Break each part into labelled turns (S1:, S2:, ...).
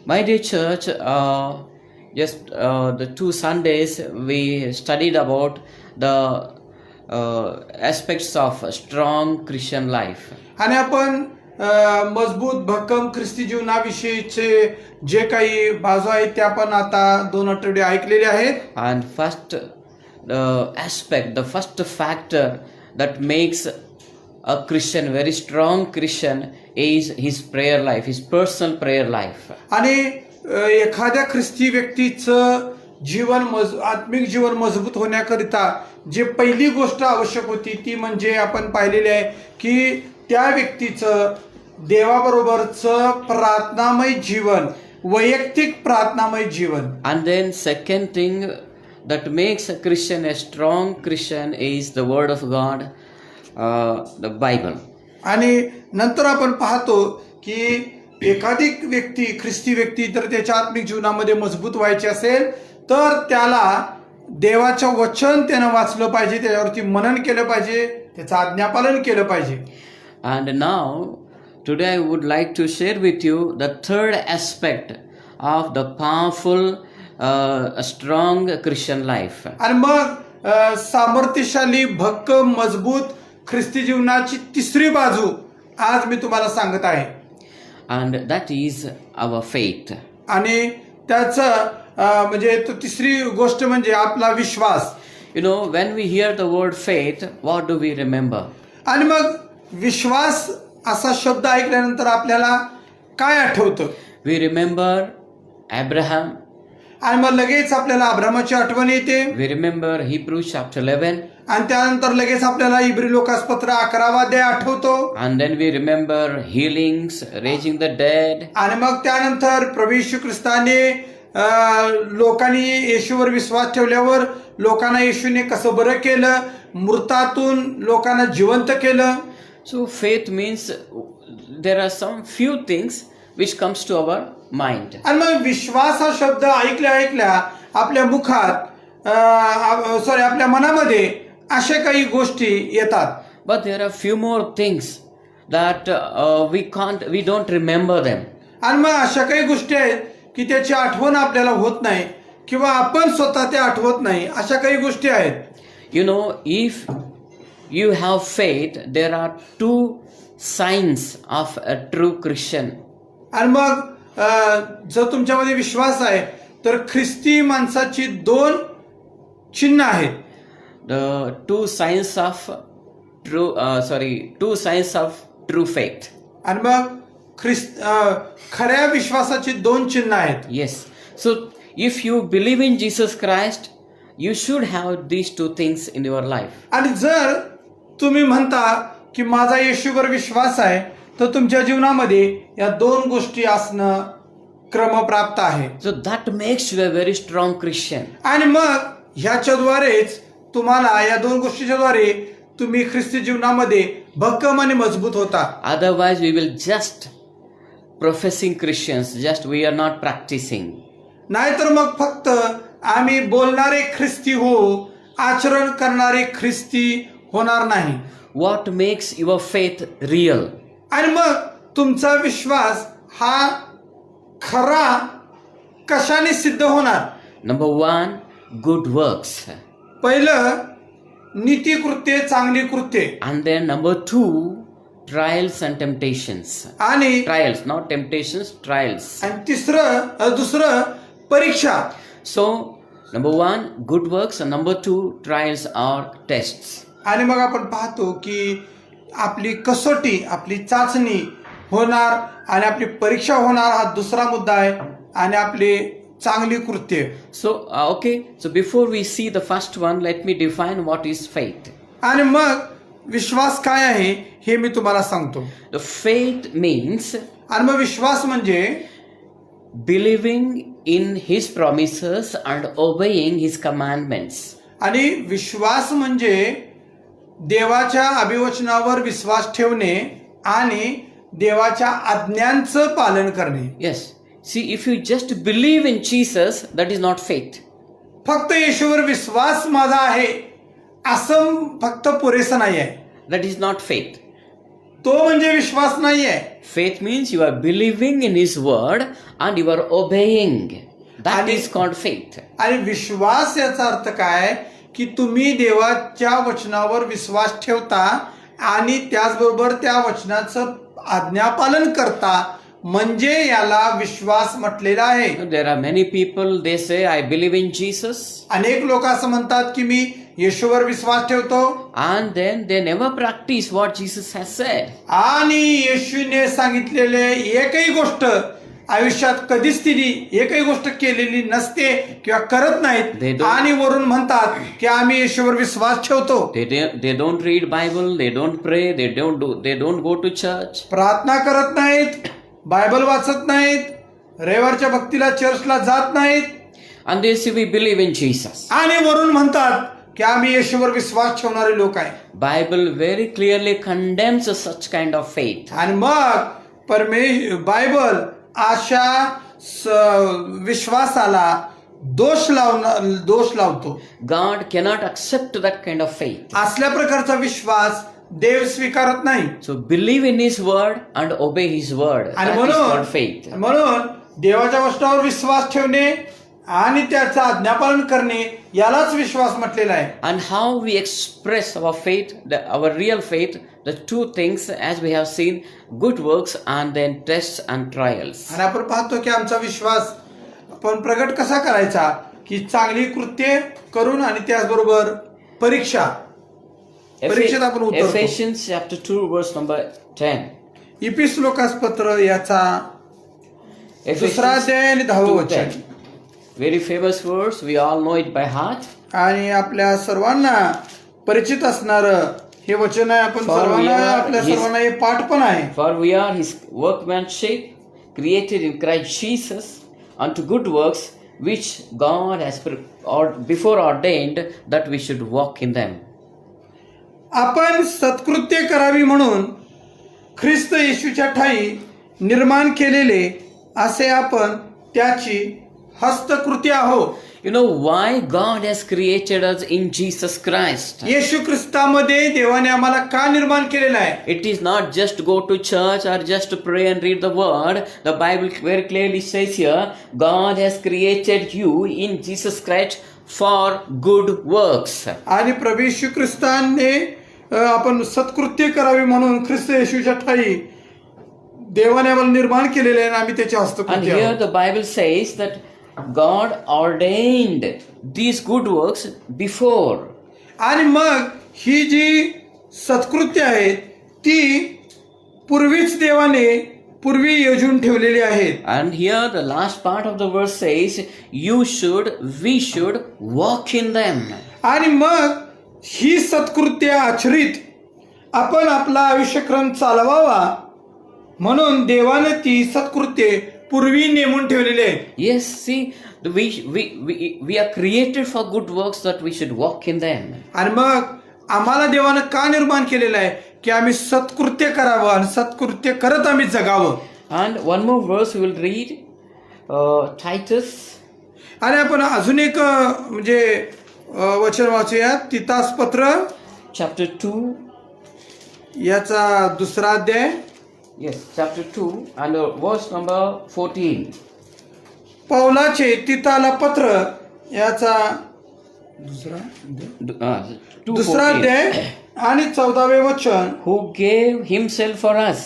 S1: My dear church, just the 2 Sundays we studied about the aspects of a strong Christian life.
S2: आणि आपण मजबूत भक्कम ख्रिस्ती जीवनाविषयीचे जे काही बाजू आहेत ते आपण आता 2 आठवडे ऐकलेले आहेत.
S1: And first aspect, the first factor that makes a Christian, very strong Christian, is his prayer life, his personal prayer life.
S2: आणि एखाद्या ख्रिस्ती व्यक्तीचं आत्मिक जीवन मजबूत होण्याकरिता जे पहिली गोष्ट आवश्यक होती ती म्हणजे आपण पाहिलेले आहे की त्या व्यक्तीचं देवाबरोबरचं प्रार्थनामय जीवन, वैयक्तिक प्रार्थनामय जीवन.
S1: And then second thing that makes a Christian a strong Christian is the Word of God, the Bible.
S2: आणि नंतर आपण पाहतो की एखादी व्यक्ती, ख्रिस्ती व्यक्ती जर त्याच्या आत्मिक जीवनामध्ये मजबूत व्हायचे असेल तर त्याला देवाचं वचन त्यानं वाचलं पाहिजे, त्याच्यावरती मनन केलं पाहिजे, त्याचं आज्ञापालन केलं पाहिजे.
S1: And now, today I would like to share with you the third aspect of the powerful, strong Christian life.
S2: आणि मग सामर्थ्यशाली, भक्कम, मजबूत ख्रिस्ती जीवनाची तिसरी बाजू आज मी तुम्हाला सांगत आहे.
S1: And that is our faith.
S2: आणि त्याचं म्हणजे तो तिसरी गोष्ट म्हणजे आपला विश्वास.
S1: You know, when we hear the word faith, what do we remember?
S2: आणि मग विश्वास असा शब्द ऐकल्यानंतर आपल्याला काय आठवतं?
S1: We remember Abraham.
S2: आणि मग लगेच आपल्याला अब्रामाची आठवण येते.
S1: We remember Hebrews chapter 11.
S2: आणि त्यानंतर लगेच आपल्याला इब्री लोकासपत्र 11 अध्याय आठवतो.
S1: And then we remember healings, raising the dead.
S2: आणि मग त्यानंतर प्रभू येशू ख्रिस्ताने लोकांनी येशूवर विश्वास ठेवल्यावर लोकांना येशूने कसं बरं केलं, मृतातून लोकांना जिवंत केलं.
S1: So faith means there are some few things which comes to our mind.
S2: आणि मग विश्वास हा शब्द ऐकल्या आपल्या मुखात आपल्या मनामध्ये अशा काही गोष्टी येतात.
S1: But there are few more things that we don't remember them.
S2: आणि मग अशा काही गोष्टी आहेत की त्याची आठवण आपल्याला होत नाही किंवा आपण स्वतः ते आठवत नाही. अशा काही गोष्टी आहेत.
S1: You know, if you have faith, there are two signs of a true Christian.
S2: आणि मग जर तुमच्यामध्ये विश्वास आहे तर ख्रिस्ती माणसाची 2 चिन्ह आहेत.
S1: The two signs of true faith.
S2: आणि मग खऱ्या विश्वासाची 2 चिन्ह आहेत.
S1: Yes. So if you believe in Jesus Christ, you should have these two things in your life.
S2: आणि जर तुम्ही म्हणता की माझा येशूवर विश्वास आहे तर तुमच्या जीवनामध्ये या 2 गोष्टी असणं क्रमप्राप्त आहे.
S1: So that makes you a very strong Christian.
S2: आणि मग ह्याच्याद्वारेच तुम्हाला या 2 गोष्टीच्याद्वारे तुम्ही ख्रिस्ती जीवनामध्ये भक्कम आणि मजबूत होता.
S1: Otherwise we will just professing Christians, just we are not practicing.
S2: नाहीतर मग फक्त आम्ही बोलणारे ख्रिस्ती हो, आचरण करणारे ख्रिस्ती होणार नाही.
S1: What makes your faith real?
S2: आणि मग तुमचा विश्वास हा खरा कशाने सिद्ध होणार?
S1: Number 1, good works.
S2: पहिलं नीतिकृत्ये, चांगली कृत्ये.
S1: And then number 2, trials and temptations.
S2: आणि
S1: Trials, not temptations, trials.
S2: आणि दुसरं परीक्षा.
S1: So, number 1, good works, and number 2, trials or tests.
S2: आणि मग आपण पाहतो की आपली कसोटी, आपली चाचणी होणार आणि आपली परीक्षा होणार हा दुसरा मुद्दा आहे. आणि आपली चांगली कृत्य.
S1: So, okay, so before we see the first one, let me define what is faith.
S2: आणि मग विश्वास काय आहे हे मी तुम्हाला सांगतो.
S1: The faith means
S2: आणि मग विश्वास म्हणजे
S1: believing in his promises and obeying his commandments.
S2: आणि विश्वास म्हणजे देवाच्या अभिवचनावर विश्वास ठेवणे आणि देवाच्या आज्ञांचं पालन करणे.
S1: Yes. See, if you just believe in Jesus, that is not faith.
S2: फक्त येशूवर विश्वास माझा आहे असं फक्त पुरेसं नाही आहे.
S1: That is not faith.
S2: तो म्हणजे विश्वास नाहीये.
S1: Faith means you are believing in His word and you are obeying. That
S2: आणि-
S1: is called faith.
S2: आणि विश्वास याचा अर्थ काय की तुम्ही देवाच्या वचनावर विश्वास ठेवता आणि त्याचबरोबर त्या वचनाचं आज्ञापालन करता, म्हणजे याला विश्वास म्हटलेला आहे.
S1: There are many people, they say, I believe in Jesus,
S2: अनेक लोक असं म्हणतात की मी येशूवर विश्वास ठेवतो
S1: and then they never practice what Jesus has said.
S2: आणि येशूने सांगितलेले एकही गोष्ट आयुष्यात कधीच तिने एकही गोष्ट केलेली नसते किंवा करत
S1: They
S2: नाहीत,
S1: don't-
S2: आणि वरून म्हणतात की आम्ही येशूवर विश्वास ठेवतो.
S1: They don't read Bible, they don't pray, they don't go to church.
S2: प्रार्थना करत नाहीत, बायबल वाचत नाहीत, रविवारच्या भक्तीला चर्चला जात नाहीत,
S1: And they say, we believe in Jesus.
S2: आणि वरून म्हणतात की आम्ही येशूवर विश्वास ठेवणारे लोक आहे.
S1: Bible very clearly condemns such kind of faith.
S2: आणि मग बायबल अशा विश्वासाला दोष लावतो.
S1: God cannot accept that kind of faith.
S2: असल्या प्रकारचा विश्वास देव स्वीकारत नाही.
S1: So believe in His word and obey His word.
S2: आणि
S1: That is called faith.
S2: म्हणून देवाच्या वचनावर विश्वास ठेवणे आणि त्याचं आज्ञापालन करणे यालाच विश्वास म्हटलेला आहे.
S1: And how we express our faith, our real faith, the two things as we have seen, good works and then tests and trials.
S2: आणि आपण पाहतो की आमचा विश्वास आपण प्रगट कसा करायचा, की चांगली कृत्ये करून आणि त्याचबरोबर परीक्षेत आपण उतरतो.
S1: Ephesians chapter 2 verse number 10.
S2: इपिस पत्र याचा दुसरा अध्याय आणि 10वे वचन.
S1: Very famous verse, we all know it by heart.
S2: आणि आपल्या सर्वांना परिचित असणार हे वचन आहे. आपण
S1: For we are
S2: आपल्या
S1: his-
S2: सर्वांना हे पाठ पण आहे.
S1: For we are His workmanship, created in Christ Jesus, unto good works, which God has before ordained that we should walk in them.
S2: आपण सत्कृत्य करावी म्हणून ख्रिस्त येशूच्या ठाई निर्माण केलेले असे आपण त्याची हस्तकृती आहोत.
S1: You know why God has created us in Jesus Christ?
S2: येशू ख्रिस्तामध्ये देवाने आम्हाला का निर्माण केलेलं आहे?
S1: It is not just go to church or just pray and read the word. The Bible very clearly says here, God has created you in Jesus Christ for good works.
S2: आणि प्रभू येशू ख्रिस्ताने आपण सत्कृत्य करावी म्हणून ख्रिस्त येशूच्या ठाई देवाने आम्हाला निर्माण केलेले आहे आणि आम्ही त्याची
S1: And
S2: हस्तकृती
S1: here
S2: आहोत.
S1: the Bible says that God ordained these good works before.
S2: आणि मग ही जी सत्कृत्य आहेत ती पूर्वीच देवाने पूर्वी योजून ठेवलेली आहेत.
S1: And here the last part of the verse says, we should walk in them.
S2: आणि मग ही सत्कृत्य आचरित आपण आपला आयुष्यक्रम चालवावा म्हणून देवाने ती सत्कृत्ये पूर्वी नेमून ठेवलेली आहे.
S1: Yes, see, we are created for good works that we should walk in them.
S2: आणि मग आम्हाला देवानं का निर्माण केलेलं आहे की आम्ही सत्कृत्य करावं आणि सत्कृत्य करत आम्ही जगावं.
S1: And one more verse we will read, Titus.
S2: आणि आपण अजून एक म्हणजे वचन वाचूया. तितास पत्र
S1: Chapter 2.
S2: याचा दुसरा अध्याय.
S1: Yes, chapter 2 and verse number 14.
S2: पौलाचे तिताला पत्र याचा दुसरा
S1: 2:14.
S2: अध्याय आणि 14वे वचन.
S1: Who gave himself for us,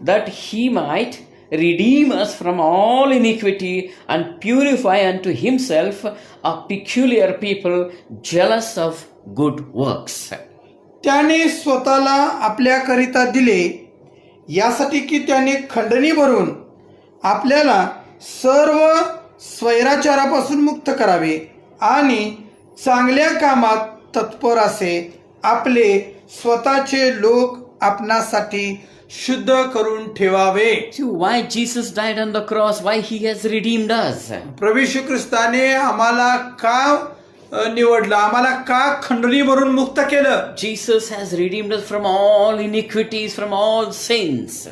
S1: that he might redeem us from all iniquity and purify unto himself a peculiar people, jealous of good works.
S2: त्याने स्वतःला आपल्याकरिता दिले यासाठी की त्याने खंडणी भरून आपल्याला सर्व स्वैराचारापासून मुक्त करावे आणि चांगल्या कामात तत्पर असे आपले स्वतःचे लोक आपणासाठी शुद्ध करून ठेवावे.
S1: See why Jesus died on the cross, why he has redeemed us.
S2: प्रभू येशू ख्रिस्ताने आम्हाला का निवडलं, आम्हाला का खंडणी भरून मुक्त केलं?
S1: Jesus has redeemed us from all iniquities, from all sins.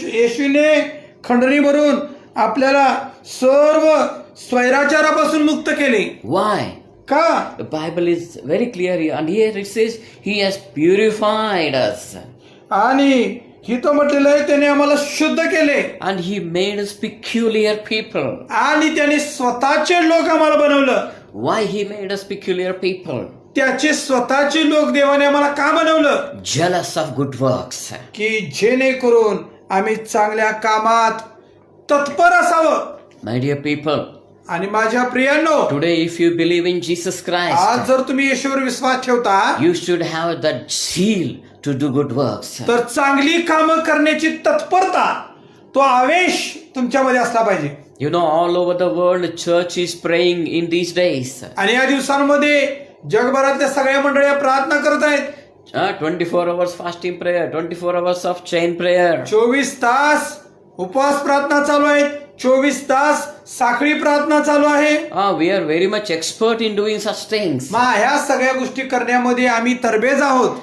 S2: येशूने खंडणी भरून आपल्याला सर्व स्वैराचारापासून मुक्त केले.
S1: Why?
S2: का?
S1: The Bible is very clear here, and here it says he has purified us.
S2: आणि तो म्हटलेलं आहे त्याने आम्हाला शुद्ध केले
S1: and He made us peculiar people.
S2: आणि त्याने स्वतःचे लोक आम्हाला बनवलं.
S1: Why He made us peculiar people?
S2: त्याचे स्वतःचे लोक देवाने आम्हाला का बनवलं?
S1: Jealous of good works.
S2: की जेणेकरून आम्ही चांगल्या कामात तत्पर असावं.
S1: My dear people,
S2: आणि माझ्या प्रियांनो,
S1: today if you believe in Jesus Christ,
S2: आज जर तुम्ही येशूवर विश्वास ठेवता
S1: you should have that zeal to do good works.
S2: तर चांगली कामं करण्याची तत्परता, तो आवेश तुमच्यामध्ये असला पाहिजे.
S1: You know, all over the world, church is praying in these days.
S2: आणि या दिवसांमध्ये जगभरातल्या सगळ्या मंडळ्या प्रार्थना करत आहेत.
S1: 24 hours fasting prayer, 24 hours of chain prayer.
S2: 24 तास उपवास प्रार्थना चालू आहेत, 24 तास साखळी प्रार्थना चालू आहे.
S1: We are very much expert in doing such things.
S2: ह्या सगळ्या गोष्टी करण्यामध्ये आम्ही तरबेज आहोत.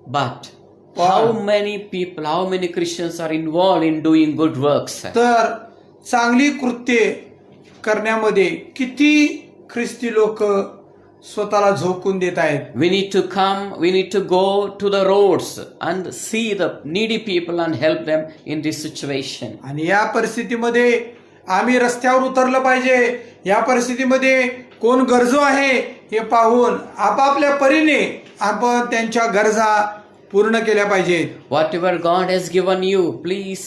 S1: But how many people, how many Christians are involved in doing good works?
S2: तर चांगली कृत्ये करण्यामध्ये किती ख्रिस्ती लोक स्वतःला झोकून देत आहेत.
S1: We need to come, we need to go to the roads and see the needy people and help them in this situation.
S2: आणि या परिस्थितीमध्ये आम्ही रस्त्यावर उतरलं पाहिजे. या परिस्थितीमध्ये कोण गरजू आहे हे पाहून आपापल्या परीने आपण त्यांच्या गरजा पूर्ण केल्या पाहिजेत.
S1: Whatever God has given you, please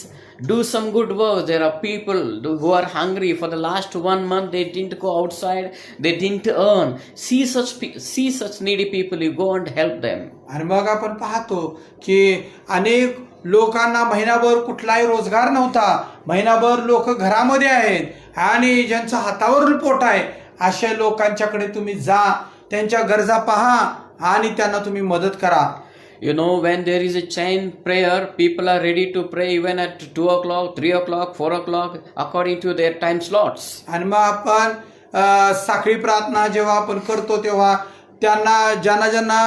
S1: do some good work. There are people who are hungry for the last 1 month. They didn't go outside. They didn't earn. See such needy people. You go and help them.
S2: आणि मग आपण पाहतो की अनेक लोकांना महिनाभर कुठलाही रोजगार नव्हता. महिनाभर लोक घरामध्ये आहेत आणि ज्यांचं हातावर पोट आहे अशा लोकांच्याकडे तुम्ही जा, त्यांच्या गरजा पहा आणि त्यांना तुम्ही मदत करा.
S1: You know, when there is a chain prayer, people are ready to pray even at 2 o'clock, 3 o'clock, 4 o'clock, according to their time slots.
S2: आणि मग आपण साखळी प्रार्थना जेव्हा आपण करतो तेव्हा त्यांना ज्यांना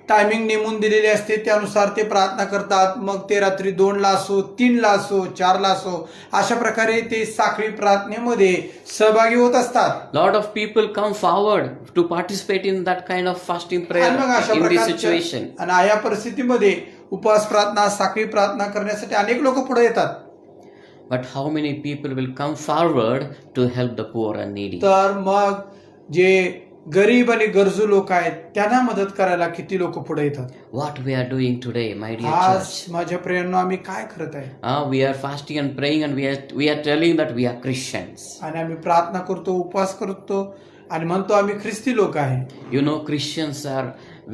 S2: टायमिंग नेमून दिलेली असते त्यानुसार ते प्रार्थना करतात. मग ते रात्री 2ला असो, 3ला असो, 4ला असो, अशा प्रकारे ते साखळी प्रार्थनेमध्ये सहभागी होत असतात.
S1: Lot of people come forward to participate in that kind of fasting prayer
S2: आणि मग अशा
S1: in this
S2: प्रकारच्या
S1: situation.
S2: आणि या परिस्थितीमध्ये उपवास प्रार्थना, साखळी प्रार्थना करण्यासाठी अनेक लोक पुढे येतात.
S1: But how many people will come forward to help the poor and needy?
S2: तर मग जे गरीब आणि गरजू लोक आहेत त्यांना मदत करायला किती लोक पुढे येतात.
S1: What we are doing today, my dear
S2: आज
S1: church?
S2: माझ्या प्रियांनो आम्ही काय करत आहे?
S1: We are fasting and praying and we are telling that we are Christians.
S2: आणि आम्ही प्रार्थना करतो, उपवास करतो आणि म्हणतो आम्ही ख्रिस्ती लोक आहे.
S1: You know, Christians are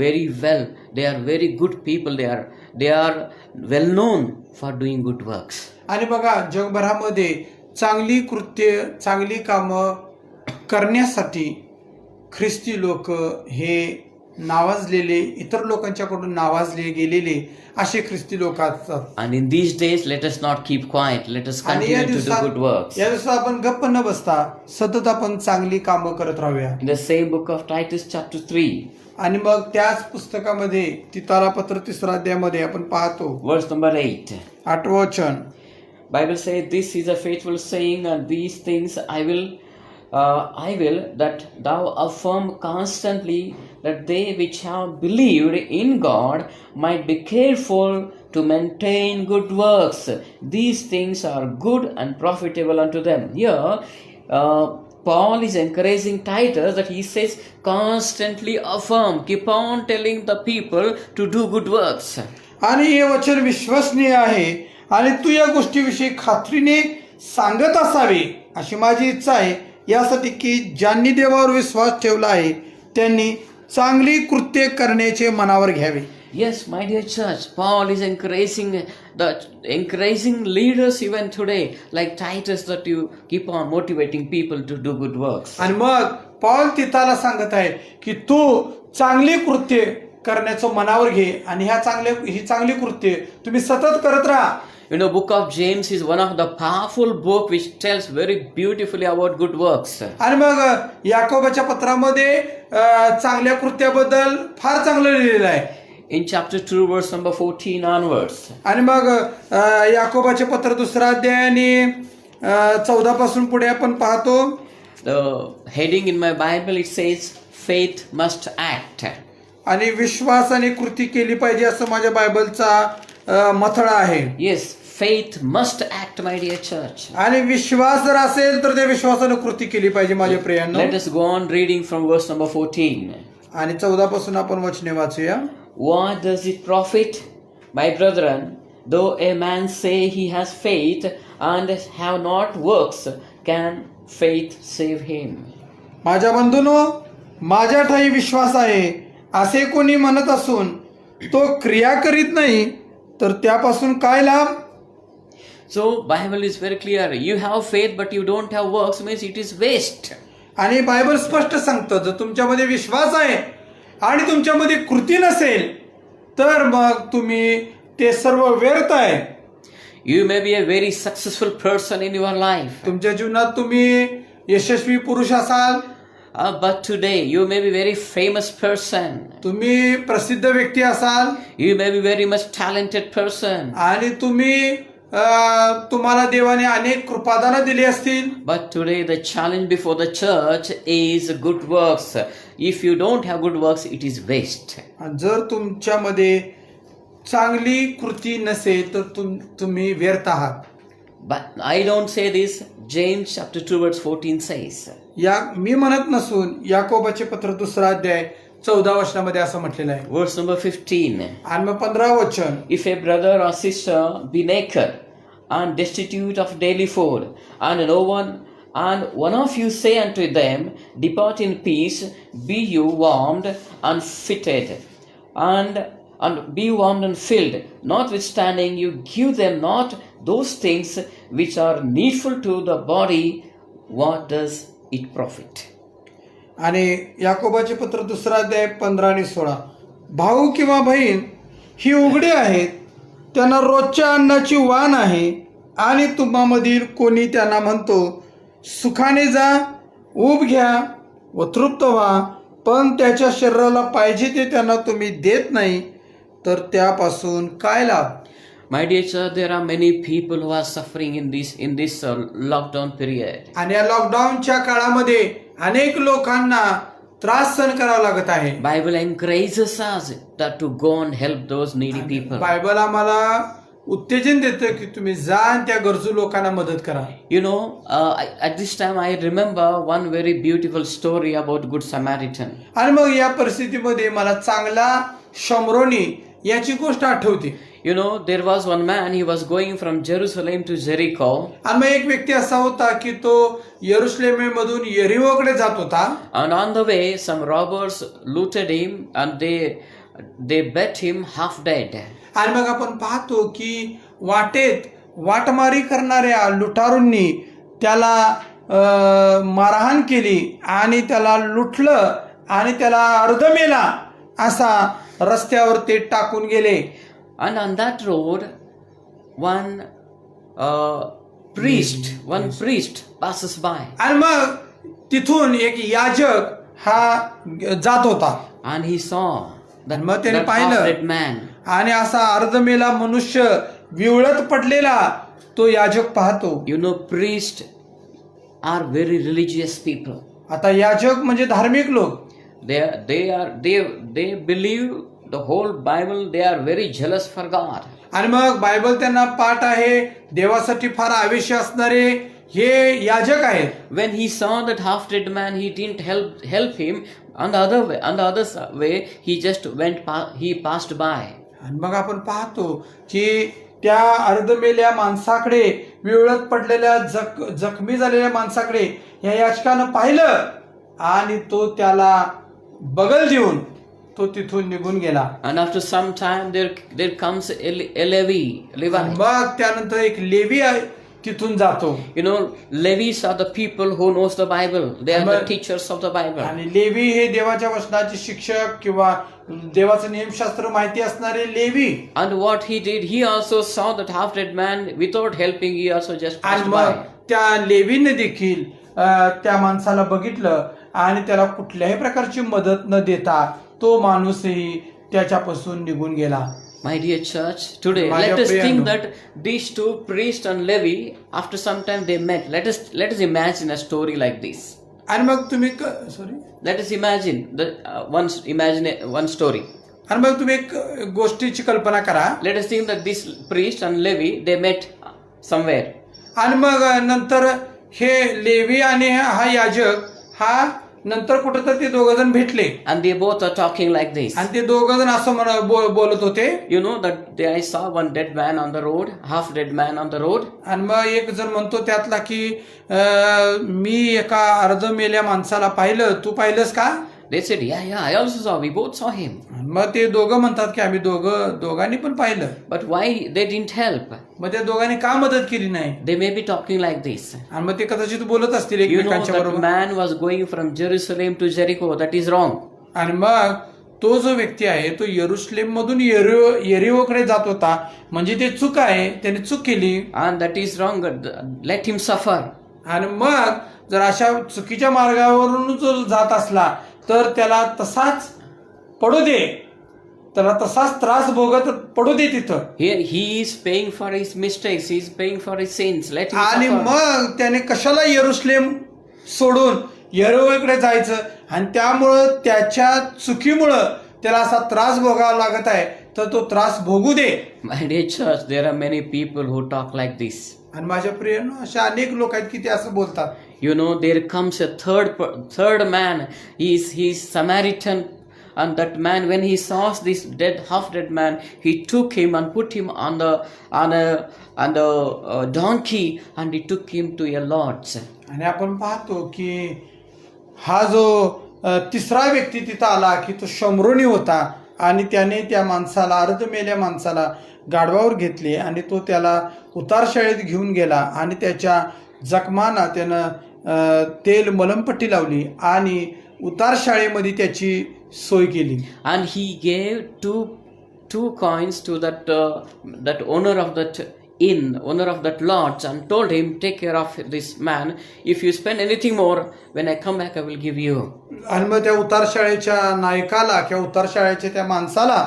S1: very well, they are very good people. They are well known for doing good works.
S2: आणि बघा जगभरामध्ये चांगली कृत्य, चांगली कामं करण्यासाठी ख्रिस्ती लोक हे नावाजलेले, इतर लोकांच्याकडून नावाजले गेलेले असे ख्रिस्ती लोक असतात.
S1: And in these days, let us not keep quiet. Let us continue to do good works.
S2: या दिवसात आपण गप्प न बसता सतत आपण चांगली कामं करत राहूया.
S1: In the same book of Titus chapter 3,
S2: आणि मग त्याच पुस्तकामध्ये तिताला पत्र 3रा अध्यायामध्ये आपण पाहतो
S1: verse number 8.
S2: 8वं वचन.
S1: Bible says, this is a faithful saying, and these things I will that thou affirm constantly, that they which have believed in God might be careful to maintain good works. These things are good and profitable unto them. Here, Paul is encouraging Titus that he says, constantly affirm, keep on telling the people to do good works.
S2: आणि हे वचन विश्वसनीय आहे आणि तू या गोष्टीविषयी खात्रीने सांगत असावे अशी माझी इच्छा आहे, यासाठी की ज्यांनी देवावर विश्वास ठेवला आहे त्यांनी चांगली कृत्ये करण्याचे मनावर घ्यावे.
S1: Yes, my dear church, Paul is encouraging leaders even today, like Titus, that you keep on motivating people to do good works.
S2: आणि मग पॉल तिताला सांगत आहे की तू चांगली कृत्ये करण्याचं मनावर घे आणि ही चांगली कृत्ये तुम्ही सतत करत राहा.
S1: You know, book of James is one of the powerful book which tells very beautifully about good works.
S2: आणि मग याकोबाच्या पत्रामध्ये चांगल्या कृत्याबद्दल फार चांगलं लिहिलेलं आहे.
S1: In chapter 2 verse number 14 onwards.
S2: आणि मग याकोबाचे पत्र 2रा अध्याय आणि 14 पासून पुढे आपण पाहतो.
S1: The heading in my Bible, it says faith must act.
S2: आणि विश्वास आणि कृती केली पाहिजे असं माझ्या बायबलचा मथळा आहे.
S1: Yes, faith must act, my dear church.
S2: आणि विश्वास जर असेल तर त्या विश्वासानं कृती केली पाहिजे माझ्या प्रियांनो.
S1: Let us go on reading from verse number 14.
S2: आणि 14 पासून आपण वचने वाचूया.
S1: What does it profit, my brethren, though a man say he has faith and have not works, can faith save him?
S2: माझ्या बंधूंनो, माझ्या ठाई विश्वास आहे असे कोणी म्हणत असून तो क्रिया करीत नाही तर त्यापासून काय लाभ?
S1: So Bible is very clear. You have faith but you don't have works means it is waste.
S2: आणि बायबल स्पष्ट सांगतं, जर तुमच्यामध्ये विश्वास आहे आणि तुमच्यामध्ये कृती नसेल तर मग तुम्ही ते सर्व व्यर्थ आहे.
S1: You may be a very successful person in your life.
S2: तुमच्या जीवनात तुम्ही यशस्वी पुरुष असाल,
S1: But today you may be very famous person.
S2: तुम्ही प्रसिद्ध व्यक्ती असाल
S1: You may be very much talented person.
S2: आणि तुम्हाला देवाने अनेक कृपादानं दिली असतील.
S1: But today the challenge before the church is good works. If you don't have good works, it is waste.
S2: आणि जर तुमच्यामध्ये चांगली कृती नसेल तर तुम्ही व्यर्थ आहात.
S1: But I don't say this. James chapter 2 verse 14 says.
S2: मी म्हणत नसून याकोबाचे पत्र 2 अध्याय 14 वचनामध्ये असं म्हटलेलं आहे.
S1: Verse number 15.
S2: आणि मग 15 वचन.
S1: If a brother or sister be naked and destitute of daily food, and one of you say unto them, Depart in peace, be you warmed and fitted, and be warmed and filled. Notwithstanding, you give them not those things which are needful to the body. What does it profit?
S2: आणि याकोबाचे पत्र 2 अध्याय 15 आणि 16. भाऊ किंवा बहीण ही उघडे आहेत, त्यांना रोजच्या अन्नाची वाण आहे, आणि तुम्हामधील कोणी त्यांना म्हणतो सुखाने जा, ऊब घ्या व तृप्त व्हा, पण त्याच्या शरीराला पाहिजे ते त्यांना तुम्ही देत नाही तर त्यापासून काय लाभ?
S1: My dear sir, there are many people who are suffering in this lockdown period.
S2: आणि या लॉकडाऊनच्या काळामध्ये अनेक लोकांना त्रास सहन करावा लागत आहे.
S1: Bible encourages us that to go and help those needy people.
S2: Bible आम्हाला उत्तेजन देतं की तुम्ही जा आणि त्या गरजू लोकांना मदत करा.
S1: You know, at this time I remember one very beautiful story about Good Samaritan.
S2: आणि मग या परिस्थितीमध्ये मला चांगला शमरोनी याची गोष्ट आठवते.
S1: You know, there was one man, he was going from Jerusalem to Jericho.
S2: आणि मग एक व्यक्ती असा होता की तो यरुशलेमेमधून यरीहोकडे जात होता.
S1: And on the way, some robbers looted him and they beat him half dead.
S2: आणि मग आपण पाहतो की वाटेत वाटमारी करणाऱ्या लुटारूंनी त्याला मारहाण केली आणि त्याला लुटलं आणि त्याला अर्धमेला असा रस्त्यावर ते टाकून गेले.
S1: And on that road, one priest passes by.
S2: आणि मग तिथून एक याजक हा जात होता.
S1: And he saw that
S2: मग त्याने
S1: half-dead
S2: पाहिलं
S1: man.
S2: आणि असा अर्धमेला मनुष्य विवळत पडलेला तो याजक पाहतो.
S1: You know, priests are very religious people.
S2: आता याजक म्हणजे धार्मिक लोक.
S1: They believe the whole Bible. They are very jealous for God.
S2: आणि मग बायबल त्यांना पाठ आहे, देवासाठी फार आवेश असणारे हे याजक आहेत.
S1: When he saw that half-dead man, he didn't help him. On the other way, he passed by.
S2: आणि मग आपण पाहतो की त्या अर्धमेल्या माणसाकडे, विवळत पडलेल्या जखमी झालेल्या माणसाकडे या याजकानं पाहिलं आणि तो त्याला बगल देऊन तो तिथून निघून गेला.
S1: And after some time there comes a Levi.
S2: मग त्यानंतर एक लेवी तिथून जातो.
S1: You know, Levites are the people who knows the Bible. They are the teachers of the Bible.
S2: आणि लेवी हे देवाच्या वचनाचे शिक्षक किंवा देवाचं नियमशास्त्र माहिती असणारे levy.
S1: And what he did, he also saw that half-dead man without helping. He also just
S2: आणि
S1: passed
S2: मग
S1: by.
S2: त्या लेवीने देखील त्या माणसाला बघितलं आणि त्याला कुठल्याही प्रकारची मदत न देता तो माणूसही त्याच्यापासून निघून गेला.
S1: My dear church, today let us think that these two, priest and Levi, after some time they met. Let us imagine a story like this.
S2: आणि मग तुम्ही
S1: Let us imagine one story.
S2: आणि मग तुम्ही एक गोष्टीची कल्पना करा.
S1: Let us think that this priest and Levi, they met somewhere.
S2: आणि मग नंतर हे लेवी आणि हा याजक हा नंतर कुठं तर ते दोघं जण भेटले
S1: And they both are talking like this.
S2: आणि ते दोघं जण असं बोलत होते.
S1: You know that I saw one dead man on the road, half dead man on the road.
S2: आणि मग एक जण म्हणतो त्यातला की मी एका अर्ध मेल्या माणसाला पाहिलं, तू पाहिलंस का?
S1: They said, yeah, I also saw. We both saw him.
S2: आणि मग ते दोघं म्हणतात की आम्ही दोघांनी पण पाहिलं.
S1: But why they didn't help?
S2: मग त्या दोघांनी का मदत केली नाही?
S1: They may be talking like this.
S2: आणि मग ते कदाचित बोलत असतील
S1: You know
S2: एकमेकांच्या
S1: that
S2: बरोबर.
S1: man was going from Jerusalem to Jericho. That is wrong.
S2: आणि मग तो जो व्यक्ती आहे तो यरुशलेम मधून येरिओकडे जात होता, म्हणजे ते चूक आहे, त्याने चूक केली.
S1: And that is wrong. Let him suffer.
S2: आणि मग जर अशा चुकीच्या मार्गावरून जो जात असला तर त्याला तसाच पडू दे, त्याला तसाच त्रास भोगत पडू दे तिथं.
S1: He is paying for his mistakes. He is paying for his sins. Let him
S2: आणि
S1: suffer.
S2: मग त्याने कशाला यरुशलेम सोडून येरिओकडे जायचं, आणि त्यामुळं त्याच्या चुकीमुळं त्याला असा त्रास भोगावा लागत आहे, तर तो त्रास भोगू दे.
S1: My dear church, there are many people who talk like this.
S2: आणि माझ्या प्रियानो अशा अनेक लोक आहेत की ते असं बोलतात.
S1: You know, there comes a third man. He's Samaritan, and that man, when he saw this half dead man, he took him and put him on the donkey, and he took him to a lodge.
S2: आणि आपण पाहतो की हा जो तिसरा व्यक्ती तिथं आला की तो शमरोनी होता, आणि त्याने त्या माणसाला, अर्ध मेल्या माणसाला गाढवावर घेतले आणि तो त्याला उतारशाळेत घेऊन गेला, आणि त्याच्या जखमांना त्यानं तेल मलमपट्टी लावली आणि उतारशाळेमध्ये त्याची सोय केली.
S1: And he gave two coins to that owner of that inn, owner of that lodge, and told him, take care of this man. If you spend anything more, when I come back, I will give you.
S2: आणि मग त्या उतारशाळेच्या नायकाला किंवा उतारशाळेच्या त्या माणसाला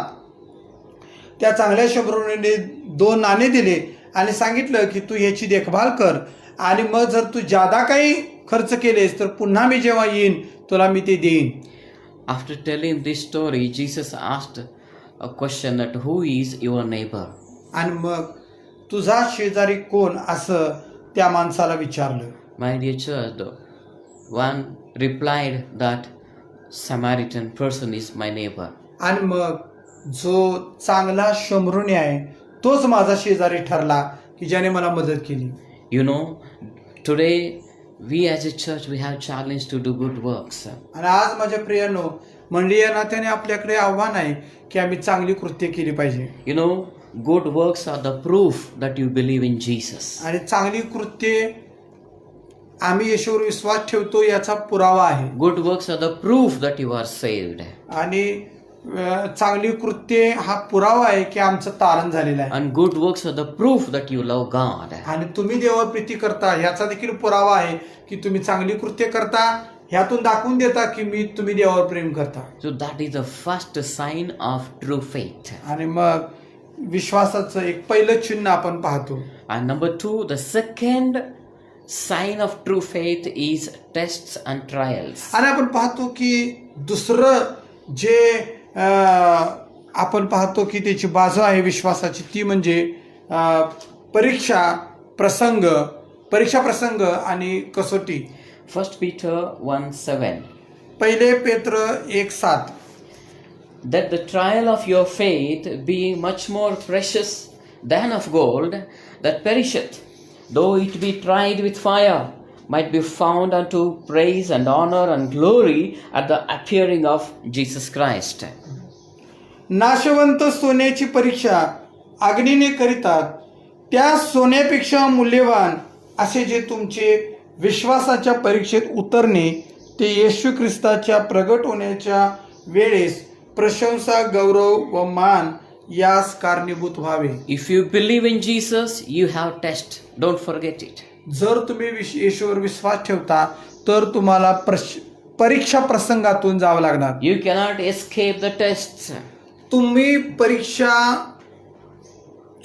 S2: त्या चांगल्या शंभरूने 2 नाणे दिले आणि सांगितलं की तू याची देखभाल कर, आणि मग जर तू जादा काही खर्च केलेस तर पुन्हा मी जेव्हा येईन तुला मी ते देईन.
S1: After telling this story, Jesus asked a question that who is your neighbor?
S2: आणि मग तुझा शेजारी कोण, असं त्या माणसाला विचारलं.
S1: My dear church, one replied that Samaritan person is my neighbor.
S2: आणि मग जो चांगला शंभरुणी आहे तोच माझा शेजारी ठरला की ज्याने मला मदत केली.
S1: You know, today we as a church, we have challenge to do good works.
S2: आणि आज माझ्या प्रियानो, मंडळी या नात्याने आपल्याकडे आव्हान आहे की आम्ही चांगली कृत्य केली पाहिजे.
S1: You know, good works are the proof that you believe in Jesus.
S2: आणि चांगली कृत्ये आम्ही येशूवर विश्वास ठेवतो याचा पुरावा आहे.
S1: Good works are the proof that you are saved.
S2: आणि चांगली कृत्ये हा पुरावा आहे की आमचं तारण झालेलं आहे.
S1: And good works are the proof that you love God.
S2: आणि तुम्ही देवावर प्रीती करता ह्याचा देखील पुरावा आहे की तुम्ही चांगली कृत्य करता, ह्यातून दाखवून देता की तुम्ही देवावर प्रेम करता.
S1: So that is the first sign of true faith.
S2: आणि मग विश्वासाचं एक पहिलं चिन्ह आपण पाहतो.
S1: And number 2, the second sign of true faith is tests and trials.
S2: आणि आपण पाहतो की दुसरं जे आपण पाहतो की त्याची बाजू आहे विश्वासाची, ती म्हणजे परीक्षा प्रसंग आणि कसोटी.
S1: 1 Peter 1:7.
S2: पहिले पेत्र 1:7.
S1: That the trial of your faith, being much more precious than of gold that perisheth, though it be tried with fire, might be found unto praise and honor and glory at the appearing of Jesus Christ.
S2: नाशवंत सोन्याची परीक्षा अग्नीने करीतात, त्या सोन्यापेक्षा मूल्यवान असे जे तुमचे विश्वासाच्या परीक्षेत उतरणे, ते येशू ख्रिस्ताच्या प्रगट होण्याच्या वेळेस प्रशंसा, गौरव व मान यास कारणीभूत व्हावे.
S1: If you believe in Jesus, you have test. Don't forget it.
S2: जर तुम्ही येशूवर विश्वास ठेवता तर तुम्हाला परीक्षा प्रसंगातून जावं लागणार.
S1: You cannot escape the tests.
S2: तुम्ही परीक्षा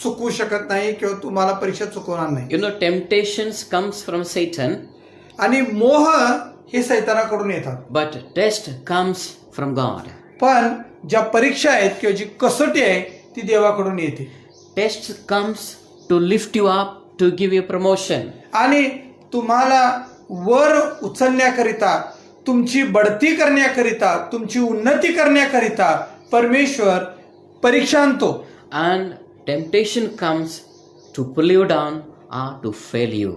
S2: चुकवू शकत नाही किंवा तुम्हाला परीक्षा चुकवणार नाही.
S1: You know, temptations comes from Satan.
S2: आणि मोह हे सैतानाकडून येतात,
S1: But test comes from God.
S2: पण ज्या परीक्षा आहेत किंवा जी कसोटी आहे ती देवाकडून येते.
S1: Test comes to lift you up, to give you promotion.
S2: आणि तुम्हाला वर उचलण्याकरिता, तुमची बढती करण्याकरिता, तुमची उन्नती करण्याकरिता परमेश्वर परीक्षा आणतो.
S1: And temptation comes to pull you down or to fail you.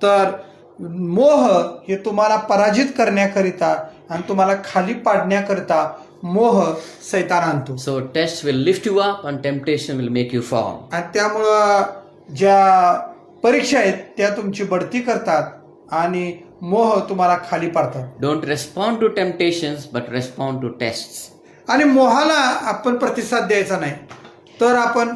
S2: तर मोह हे तुम्हाला पराजित करण्याकरिता आणि तुम्हाला खाली पाडण्याकरिता मोह सैतान आणतो.
S1: So tests will lift you up and temptation will make you fall.
S2: आणि त्यामुळं ज्या परीक्षा आहेत त्या तुमची बढती करतात आणि मोह तुम्हाला खाली पाडतात.
S1: Don't respond to temptations but respond to tests.
S2: आणि मोहाला आपण प्रतिसाद द्यायचा नाही, तर आपण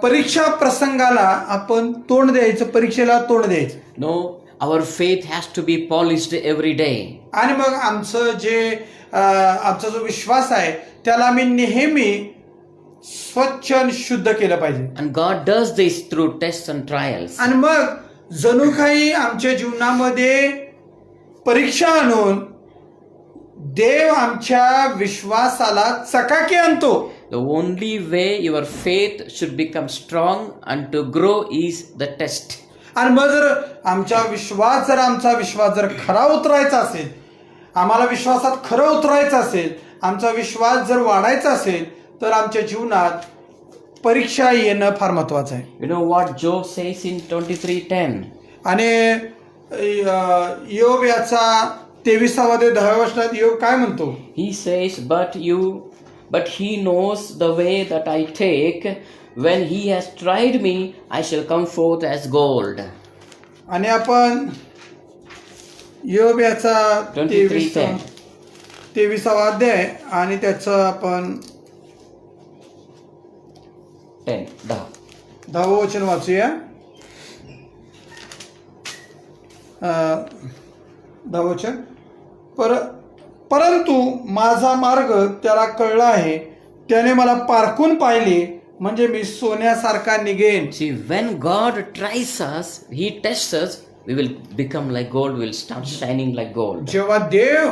S2: परीक्षा प्रसंगाला आपण तोंड द्यायचं, परीक्षेला तोंड द्यायचं.
S1: No, our faith has to be polished every day.
S2: आणि मग आमचा जो विश्वास आहे त्याला आम्ही नेहमी स्वच्छ आणि शुद्ध केलं पाहिजे.
S1: And God does this through tests and trials.
S2: आणि मग जणू काही आमच्या जीवनामध्ये परीक्षा आणून देव आमच्या विश्वासाला चकाकी आणतो.
S1: The only way your faith should become strong and to grow is the test.
S2: आणि मग जर आमचा विश्वास जर खरा उतरायचा असेल, आम्हाला विश्वासात खरं उतरायचं असेल, आमचा विश्वास जर वाढायचा असेल, तर आमच्या जीवनात परीक्षा येणं फार महत्वाचं आहे.
S1: You know what Job says in 23:10?
S2: आणि योग याचा 23-10 वचनात योग काय म्हणतो?
S1: He says, but he knows the way that I take. When he has tried me, I shall come forth as gold.
S2: आणि आपण योग याचा 23वा अध्याय आणि त्याचं आपण 10 वचन वाचूया. 10 वचन. परंतु माझा मार्ग त्याला कळला आहे, त्याने मला पारखून पाहिले, म्हणजे मी सोन्यासारखा निघेन.
S1: See, when God tries us, He tests us, we will become like gold, we will start shining like gold.
S2: जेव्हा देव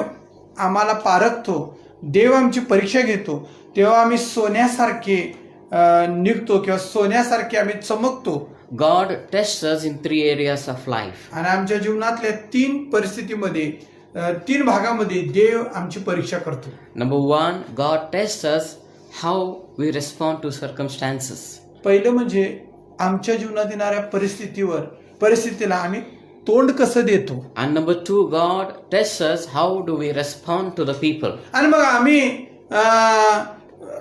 S2: आम्हाला पारखतो, देव आमची परीक्षा घेतो, तेव्हा आम्ही सोन्यासारखे निघतो किंवा सोन्यासारखे आम्ही चमकतो.
S1: God tests us in 3 areas of life.
S2: आणि आमच्या जीवनातल्या 3 परिस्थितीमध्ये, 3 भागामध्ये देव आमची परीक्षा करतो.
S1: Number 1, God tests us how we respond to circumstances.
S2: पहिलं म्हणजे आमच्या जीवनात येणाऱ्या परिस्थितीला आम्ही तोंड कसं देतो.
S1: And number 2, God tests us how do we respond to the people.
S2: आणि मग आम्ही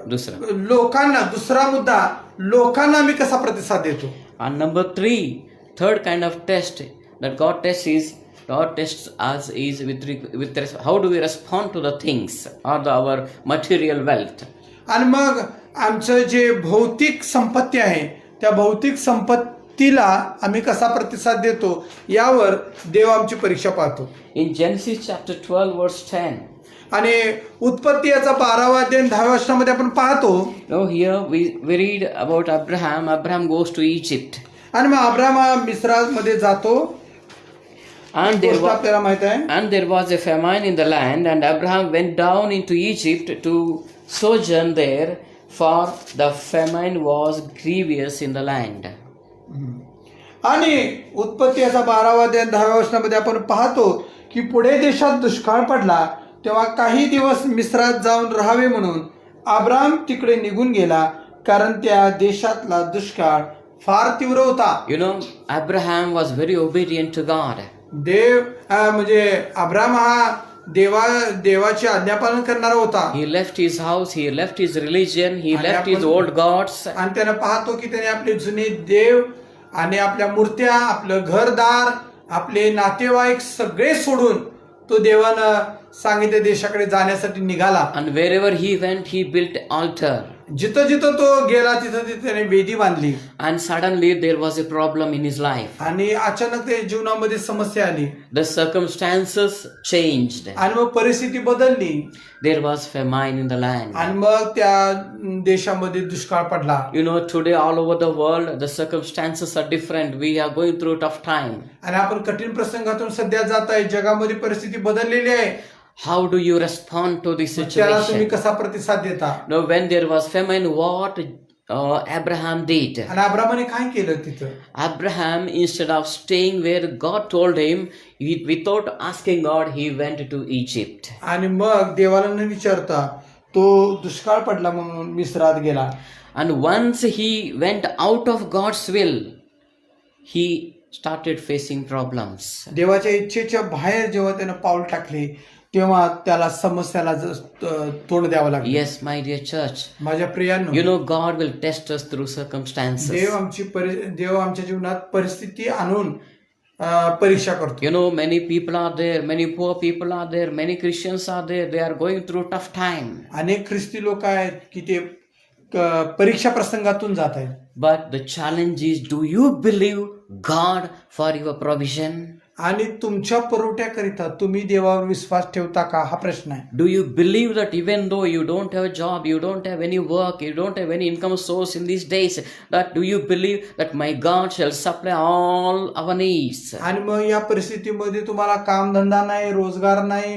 S2: दुसरा मुद्दा, लोकांना आम्ही कसा प्रतिसाद देतो.
S1: And number 3, third kind of test that God tests us is how do we respond to the things or our material wealth.
S2: आणि मग आमचं जे भौतिक संपत्ती आहे त्या भौतिक संपत्तीला आम्ही कसा प्रतिसाद देतो यावर देव आमची परीक्षा पाहतो.
S1: In Genesis chapter 12 verse 10.
S2: आणि उत्पत्ती याचा 12वा अध्याय 10व्या वचनामध्ये आपण पाहतो.
S1: Here we read about Abraham. Abraham goes to Egypt.
S2: आणि मग अब्राहम मिस्रामध्ये जातो.
S1: And
S2: आपल्याला माहित आहे.
S1: And there was a famine in the land, and Abraham went down into Egypt to sojourn there, for the famine was grievous in the land.
S2: आणि उत्पत्ती याचा 12वा अध्याय 10व्या वचनामध्ये आपण पाहतो की पुढे देशात दुष्काळ पडला, तेव्हा काही दिवस मिस्रात जाऊन राहावे म्हणून अब्राम तिकडे निघून गेला, कारण त्या देशातला दुष्काळ फार तीव्र होता.
S1: You know, Abraham was very obedient to God.
S2: देव म्हणजे अब्राम हा देवाची आज्ञापालन करणारा होता.
S1: He left his house, he left his religion, he left his old gods.
S2: आणि त्याने पाहतो की त्याने आपले जुने देव आणि आपल्या मूर्त्या, आपलं घरदार, आपले नातेवाईक सगळे सोडून तो देवानं सांगितले देशाकडे जाण्यासाठी निघाला.
S1: And wherever he went, he built altar.
S2: जिथं जिथं तो गेला तिथं त्याने वेदी बांधली.
S1: And suddenly there was a problem in his life.
S2: आणि अचानक ते जीवनामध्ये समस्या आली.
S1: The circumstances changed.
S2: आणि मग परिस्थिती बदलली.
S1: There was famine in the land.
S2: आणि मग त्या देशामध्ये दुष्काळ पडला.
S1: You know, today all over the world the circumstances are different. We are going through tough time.
S2: आणि आपण कठीण प्रसंगातून सध्या जात आहे. जगामध्ये परिस्थिती बदललेली आहे.
S1: How do you respond to this
S2: मग त्याला तुम्ही
S1: situation?
S2: कसा प्रतिसाद देता?
S1: Now, when there was famine, what Abraham did?
S2: आणि अब्रामाने काय केलं तिथं?
S1: Abraham, instead of staying where God told him, without asking God, he went to Egypt.
S2: आणि मग देवाला न विचारता तो दुष्काळ पडला म्हणून मिस्रात गेला.
S1: And once he went out of God's will, he started facing problems.
S2: देवाच्या इच्छेच्या बाहेर जेव्हा त्यानं पाऊल टाकले तेव्हा त्याला समस्याला तोंड द्यावं लागलं.
S1: Yes, my dear church.
S2: माझ्या प्रियांनो,
S1: You know, God will test us through circumstances.
S2: देव आमच्या जीवनात परिस्थिती आणून परीक्षा करतो.
S1: You know, many people are there, many poor people are there, many Christians are there, they are going through tough time.
S2: अनेक ख्रिस्ती लोक आहेत की ते परीक्षा प्रसंगातून जात आहेत.
S1: But the challenge is, do you believe God for your provision?
S2: आणि तुमच्या पुरवठ्याकरिता तुम्ही देवावर विश्वास ठेवता का, हा प्रश्न आहे.
S1: Do you believe that even though you don't have a job, you don't have any work, you don't have any income source in these days, that do you believe that my God shall supply all our needs?
S2: आणि मग या परिस्थितीमध्ये तुम्हाला कामधंदा नाही, रोजगार नाही,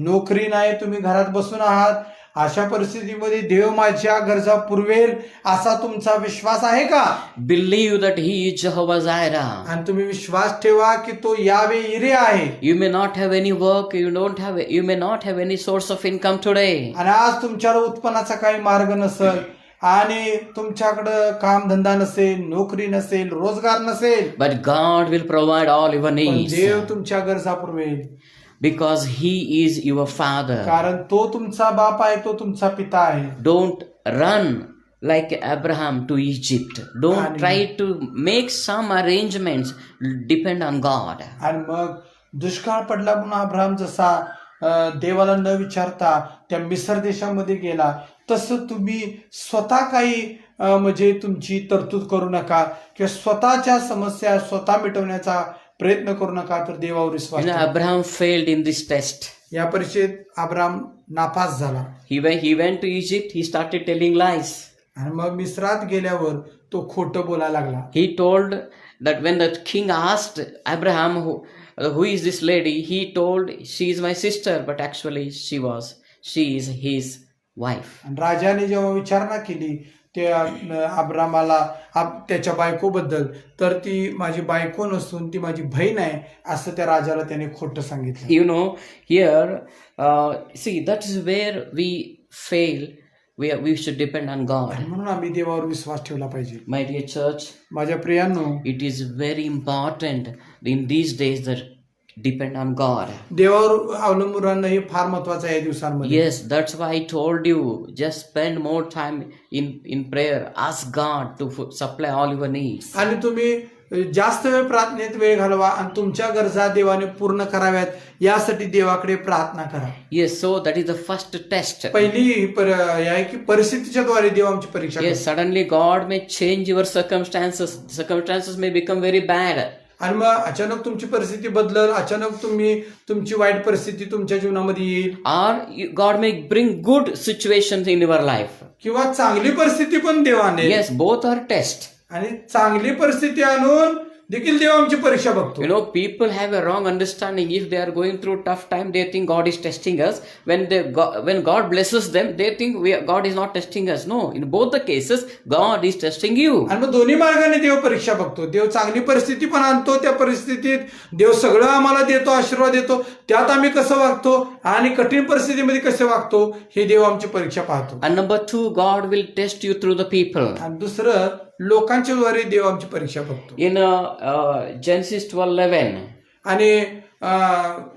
S2: नोकरी नाही, तुम्ही घरात बसून आहात, अशा परिस्थितीमध्ये देव माझ्या गरजा पुरवेल असा तुमचा विश्वास आहे का?
S1: Believe that He is Jehovah Jireh.
S2: आणि तुम्ही विश्वास ठेवा की तो यावे इरे आहे.
S1: You may not have any work, you may not have any source of income today.
S2: आणि आज तुमच्यावर उत्पन्नाचा काही मार्ग नसेल आणि तुमच्याकडं कामधंदा नसेल, नोकरी नसेल, रोजगार नसेल,
S1: But God will provide all your
S2: पण
S1: needs
S2: देव तुमच्या गरजा पुरवेल.
S1: because He is your Father.
S2: कारण तो तुमचा बाप आहे, तो तुमचा पिता आहे.
S1: Don't run like Abraham to Egypt. Don't
S2: आणि-
S1: try to make some arrangements. Depend on God.
S2: आणि मग दुष्काळ पडला म्हणून अब्राहम जसा देवाला न विचारता त्या मिसर देशामध्ये गेला, तसं तुम्ही स्वतः काही म्हणजे तुमची तरतूद करू नका किंवा स्वतःच्या समस्या स्वतः मिटवण्याचा प्रयत्न करू नका, तर देवावर विश्वास ठेवा.
S1: Abraham failed in this test.
S2: या परीक्षेत अब्राहम नापास झाला.
S1: He went to Egypt. He started telling lies.
S2: आणि मग मिस्रात गेल्यावर तो खोटं बोलायला लागला.
S1: He told that when the king asked Abraham, who is this lady? He told, she is my sister, but actually she is his wife.
S2: आणि राजाने जेव्हा विचारणा केली त्या अब्रामाला त्याच्या बायकोबद्दल, तर ती माझी बायको नसून ती माझी बहीण आहे असं त्या राजाला त्याने खोटं सांगितलं.
S1: You know, here, see, that is where we fail. We should depend on God.
S2: आणि म्हणून आम्ही देवावर विश्वास ठेवला पाहिजे.
S1: My dear church,
S2: माझ्या प्रियांनो,
S1: it is very important in these days that depend on God.
S2: देवावर अवलंबून राहणं हे फार महत्वाचं आहे या दिवसांमध्ये.
S1: Yes, that's why I told you, just spend more time in prayer. Ask God to supply all your needs.
S2: आणि तुम्ही जास्त वेळ प्रार्थनेत वेळ घालवा आणि तुमच्या गरजा देवाने पूर्ण कराव्यात यासाठी देवाकडे प्रार्थना करा.
S1: Yes, so that is the first test.
S2: पहिली आहे की परिस्थितीच्या द्वारे देव आमची परीक्षा
S1: Yes, suddenly God may change your circumstances. Circumstances may become very bad.
S2: आणि मग अचानक तुमची परिस्थिती बदलल, अचानक तुमची वाईट परिस्थिती तुमच्या जीवनामध्ये येईल,
S1: Or God may bring good situations in your life.
S2: किंवा चांगली परिस्थिती पण देव आणेल.
S1: Yes, both are tests.
S2: आणि चांगली परिस्थिती आणून देखील देव आमची परीक्षा बघतो.
S1: You know, people have a wrong understanding. If they are going through tough time, they think God is testing us. When God blesses them, they think God is not testing us. No, in both the cases, God is testing you.
S2: आणि मग दोन्ही मार्गाने देव परीक्षा बघतो. देव चांगली परिस्थिती पण आणतो, त्या परिस्थितीत देव सगळं आम्हाला देतो, आशीर्वाद देतो, त्यात आम्ही कसं वागतो आणि कठीण परिस्थितीमध्ये कसं वागतो हे देव आमची परीक्षा पाहतो.
S1: And number two, God will test you through the people.
S2: आणि दुसरं, लोकांच्या द्वारे देव आमची परीक्षा बघतो.
S1: In Genesis 12:11,
S2: आणि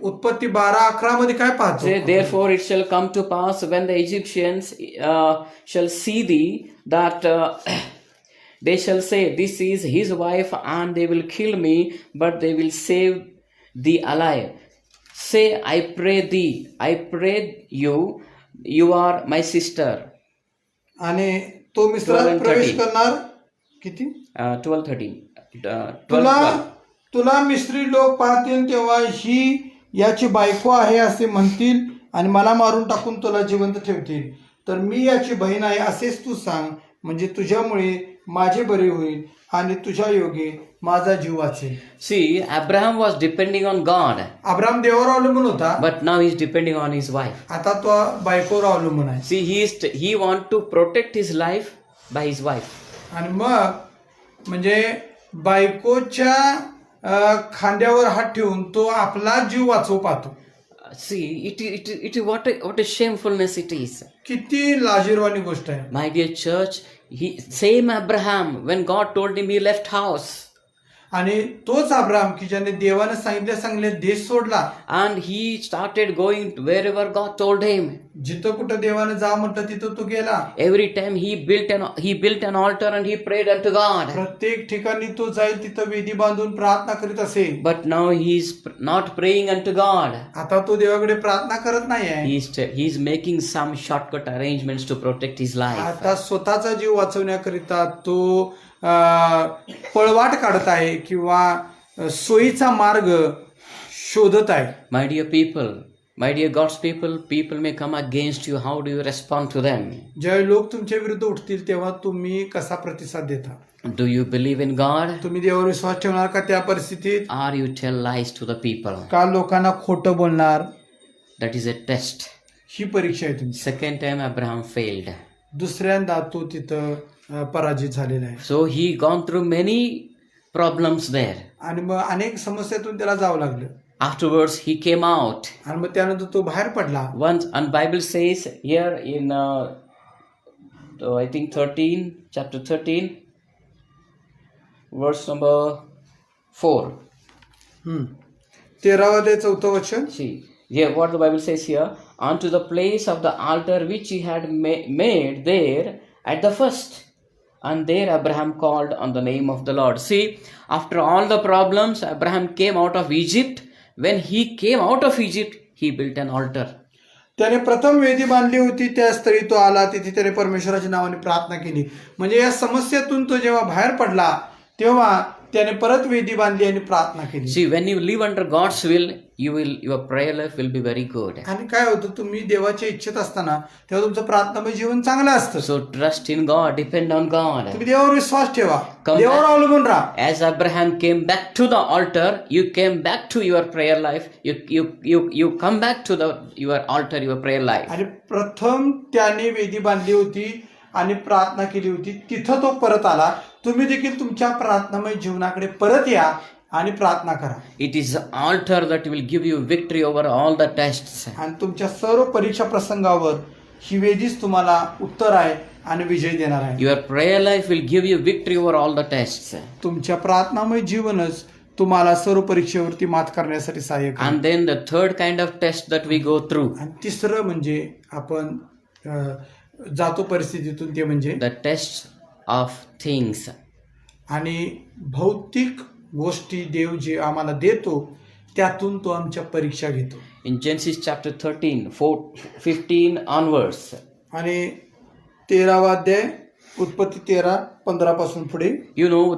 S2: उत्पत्ती 12:11 मध्ये काय पाहतो?
S1: say, therefore it shall come to pass when the Egyptians shall see thee that they shall say, this is his wife, and they will kill me, but they will save thee alive. Say, I pray you, you are my sister.
S2: आणि तो मिस्रात प्रवेश करणार किती
S1: 12:13.
S2: तुला मिस्री लोक पाहतील तेव्हा ही याची बायको आहे असे म्हणतील आणि मला मारून टाकून तुला जिवंत ठेवतील, तर मी याची बहीण आहे असेच तू सांग, म्हणजे तुझ्यामुळे माझे बरे होईल आणि तुझ्या योगे माझा जीव वाचेल.
S1: See, Abraham was depending on God,
S2: Abram देवावर अवलंबून होता,
S1: but now he's depending on his wife.
S2: आता तो बायकोवर अवलंबून आहे.
S1: See, he want to protect his life by his wife.
S2: आणि मग म्हणजे बायकोच्या खांद्यावर हात ठेवून तो आपला जीव वाचवू पाहतो.
S1: See, it what a shamefulness it is.
S2: किती लाजिरवाणी गोष्ट आहे.
S1: My dear church, same Abraham, when God told him, he left house.
S2: आणि तोच अब्राम की ज्याने देवाने सांगितले देश सोडला,
S1: And he started going wherever God told him.
S2: जिथं कुठं देवाने जा म्हटलं तिथं तो गेला.
S1: Every time he built an altar and he prayed unto God.
S2: प्रत्येक ठिकाणी तो जाईल तिथं वेदी बांधून प्रार्थना करीत असे.
S1: But now he is not praying unto God.
S2: आता तो देवाकडे प्रार्थना करत नाही आहे.
S1: He is making some shortcut arrangements to protect his life.
S2: आता स्वतःचा जीव वाचवण्याकरिता तो पळवाट काढत आहे किंवा सोयीचा मार्ग शोधत आहे.
S1: My dear people, my dear God's people may come against you. How do you respond to them?
S2: ज्यावेळी लोक तुमच्या विरुद्ध उठतील तेव्हा तुम्ही कसा प्रतिसाद देता?
S1: Do you believe in God?
S2: तुम्ही देवावर विश्वास ठेवणार का त्या परिस्थितीत?
S1: Or you tell lies to the people?
S2: का लोकांना खोटं बोलणार?
S1: That is a test.
S2: ही परीक्षा आहे तुमची.
S1: Second time Abraham failed.
S2: दुसऱ्यांदा तो तिथं पराजित झालेला आहे.
S1: So he gone through many problems there.
S2: आणि मग अनेक समस्यातून त्याला जावं लागलं.
S1: Afterwards he came out.
S2: आणि मग त्यानंतर तो बाहेर पडला.
S1: Once, and Bible says here in I think chapter 13, verse number 4.
S2: 13 वचन.
S1: See, here what the Bible says here, unto the place of the altar which he had made there at the first. And there Abraham called on the name of the Lord. See, after all the problems, Abraham came out of Egypt. When he came out of Egypt, he built an altar.
S2: त्याने प्रथम वेदी बांधली होती, त्या स्थळी तो आला, तिथे त्याने परमेश्वराच्या नावाने प्रार्थना केली. म्हणजे या समस्येतून तो जेव्हा बाहेर पडला तेव्हा त्याने परत वेदी बांधली आणि प्रार्थना केली.
S1: See, when you live under God's will, your prayer life will be very good.
S2: आणि काय होतं, तुम्ही देवाच्या इच्छेत असताना तेव्हा तुमचं प्रार्थनामय जीवन चांगलं असतं.
S1: So trust in God, depend on God.
S2: तुम्ही देवावर विश्वास ठेवा, देवावर अवलंबून राहा.
S1: As Abraham came back to the altar, you came back to your prayer life. You come back to your altar, your prayer life.
S2: आणि प्रथम त्याने वेदी बांधली होती आणि प्रार्थना केली होती, तिथं तो परत आला. तुम्ही देखील तुमच्या प्रार्थनामय जीवनाकडे परत या आणि प्रार्थना करा.
S1: It is the altar that will give you victory over all the tests.
S2: आणि तुमच्या सर्व परीक्षा प्रसंगावर ही वेदीच तुम्हाला उत्तर आहे आणि विजय देणार आहे.
S1: Your prayer life will give you victory over all the tests.
S2: तुमच्या प्रार्थनामय जीवनच तुम्हाला सर्व परीक्षेवरती मात करण्यासाठी सहाय्य करेल.
S1: And then the third kind of test that we go through,
S2: आणि तिसरं म्हणजे आपण जातो परिस्थितीतून, ते म्हणजे
S1: the test of things.
S2: आणि भौतिक गोष्टी देव जे आम्हाला देतो त्यातून तो आमच्या परीक्षा घेतो.
S1: In Genesis chapter 13, 15 onwards.
S2: आणि 13वा अध्याय उत्पत्ती 13:15 पासून पुढे.
S1: You know,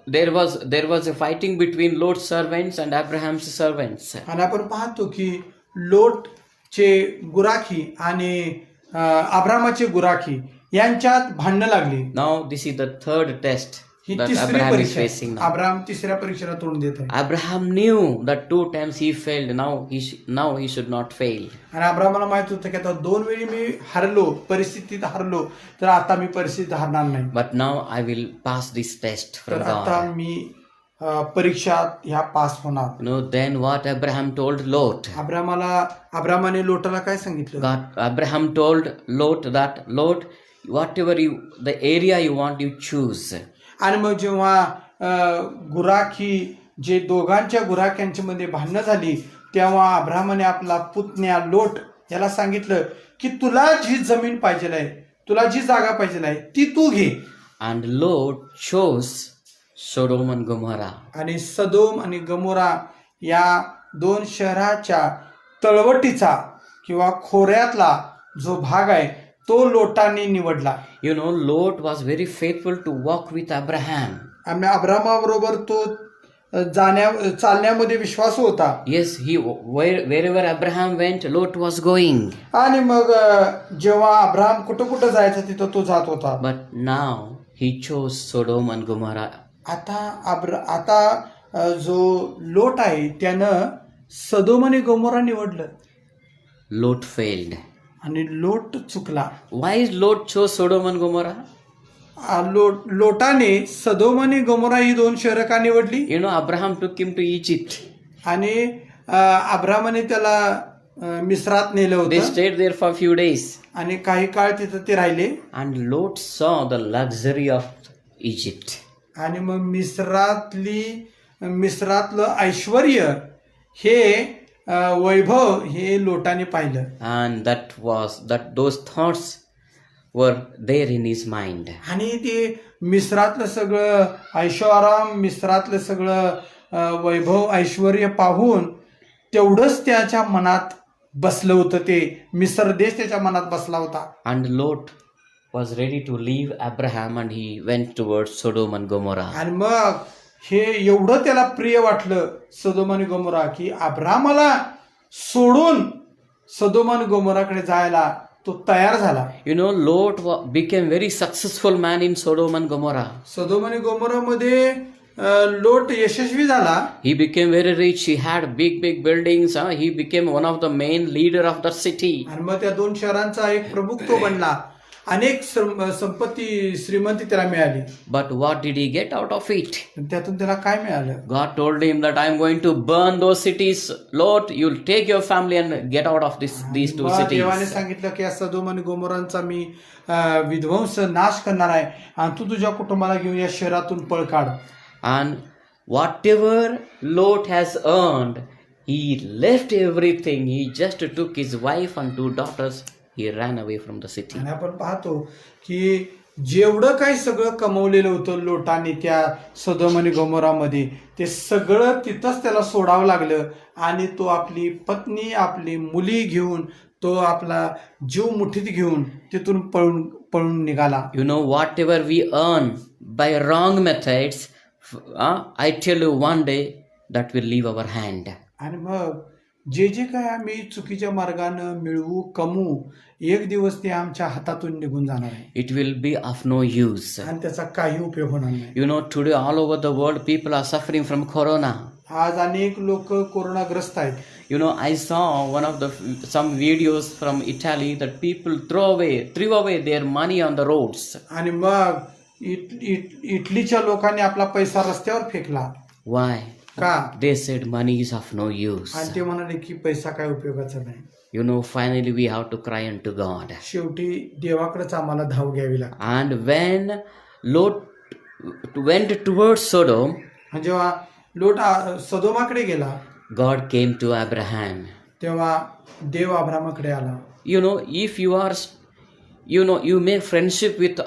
S1: there was a fighting between Lot's servants and Abraham's servants.
S2: आणि आपण पाहतो की लोटचे गुराखी आणि अब्रामाचे गुराखी यांच्यात भांडणं लागली.
S1: Now this is the third test
S2: he
S1: that
S2: तिसरी
S1: Abraham is
S2: परीक्षा.
S1: facing now.
S2: अब्राम तिसऱ्या परीक्षेला तोंड देत आहे.
S1: Abraham knew that 2 times he failed. Now he should not fail.
S2: आणि अब्रामाला माहित होतं की आता 2 वेळी मी हरलो, परिस्थितीत हरलो, तर आता मी परिस्थितीत हरणार नाही.
S1: But now I will pass this test
S2: तर
S1: from
S2: आता
S1: God.
S2: मी परीक्षात ह्या पास होणार.
S1: Then what Abraham told Lot?
S2: अब्रामाने लोटाला काय सांगितलं?
S1: Abraham told Lot that, Lot, whatever the area you want, you choose.
S2: आणि मग जेव्हा गुराखी जे दोघांच्या गुराख्यांच्या मध्ये भांडणं झाली तेव्हा अब्रामाने आपला पुतण्या लोट याला सांगितलं की तुला जी जमीन पाहिजे आहे, तुला जी जागा पाहिजे आहे ती तू घे.
S1: And Lot chose Sodom and Gomorrah.
S2: आणि सदोम आणि गमोरा या 2 शहराच्या तळवटीचा किंवा खोऱ्यातला जो भाग आहे तो लोटाने निवडला.
S1: You know, Lot was very faithful to walk with Abraham.
S2: आणि अब्रामाबरोबर तो चालण्यामध्ये विश्वास होता.
S1: Yes, wherever Abraham went, Lot was going.
S2: आणि मग जेव्हा अब्राम कुठं जायचं तिथं तो जात होता.
S1: But now he chose Sodom and Gomorrah.
S2: आता जो लोट आहे त्यानं सदोम आणि गोमोरा निवडलं
S1: Lot failed.
S2: आणि लोट चुकला.
S1: Why is Lot chose Sodom and Gomorrah?
S2: लोटाने सदोम आणि गोमोरा ही दोन शहरं का निवडली?
S1: You know, Abraham took him to Egypt.
S2: आणि अब्रामाने त्याला मिस्रात नेलं
S1: They
S2: होतं
S1: stayed there for a few days.
S2: आणि काही काळ तिथं ते राहिले.
S1: And Lot saw the luxury of Egypt.
S2: आणि मग मिस्रातलं ऐश्वर्य हे वैभव हे लोटाने पाहिलं.
S1: And those thoughts were there in his mind.
S2: आणि ते मिस्रातलं सगळं ऐशोआराम, मिस्रातलं सगळं वैभव ऐश्वर्य पाहून तेवढंच त्याच्या मनात बसलं होतं. ते मिस्र देश त्याच्या मनात बसला होता.
S1: And Lot was ready to leave Abraham and he went towards Sodom and Gomorrah.
S2: आणि मग हे एवढं त्याला प्रिय वाटलं सदोम आणि गोमोरा की अब्रामाला सोडून सदोम आणि गोमोराकडे जायला तो तयार झाला.
S1: You know, Lot became very successful man in Sodom and Gomorrah.
S2: सदोम आणि गोमोरामध्ये लोट यशस्वी झाला.
S1: He became very rich. He had big buildings. He became one of the main leader of the city.
S2: आणि मग त्या दोन शहरांचा एक प्रमुख तो बनला. अनेक संपत्ती श्रीमंती त्याला मिळाली.
S1: But what did he get out of it?
S2: त्यातून त्याला काय मिळालं?
S1: God told him that I am going to burn those cities. Lot, you'll take your family and get out of these two cities.
S2: देवाने सांगितलं की या सदोम आणि गोमोरांचा मी विध्वंस नाश करणार आहे आणि तू तुझ्या कुटुंबाला घेऊन या शहरातून पळ काढ.
S1: And whatever Lot has earned, he left everything. He just took his wife and 2 daughters. He ran away from the city.
S2: आणि आपण पाहतो की जेवढं काही सगळं कमवलेलं होतं लोटाने त्या सदोम आणि गोमोरामध्ये ते सगळं तिथंच त्याला सोडावं लागलं आणि तो आपली पत्नी आपली मुली घेऊन तो आपला जीव मुठीत घेऊन तिथून पळून निघाला.
S1: You know, whatever we earn by wrong methods, I tell you one day that will leave our hand.
S2: आणि मग जे काय आम्ही चुकीच्या मार्गानं मिळवू कमवू एक दिवस ते आमच्या हातातून निघून जाणार आहे.
S1: It will be of no use.
S2: आणि त्याचा काही उपयोग होणार नाही.
S1: You know, today all over the world people are suffering from corona.
S2: आज अनेक लोक कोरोनाग्रस्त आहेत.
S1: You know, I saw some videos from Italy that people threw away their money on the roads.
S2: आणि मग इटलीच्या लोकांनी आपला पैसा रस्त्यावर फेकला.
S1: Why?
S2: का?
S1: They said money is of no use.
S2: आणि ते म्हणाले की पैसा काय उपयोगाचा नाही.
S1: You know, finally we have to cry unto God.
S2: शेवटी देवाकडेच आम्हाला धाव घ्यावी लागते.
S1: And when Lot went towards Sodom,
S2: जेव्हा लोट सदोमाकडे गेला
S1: God came to Abraham.
S2: तेव्हा देव अब्रामाकडे आला.
S1: You know, if you make friendship with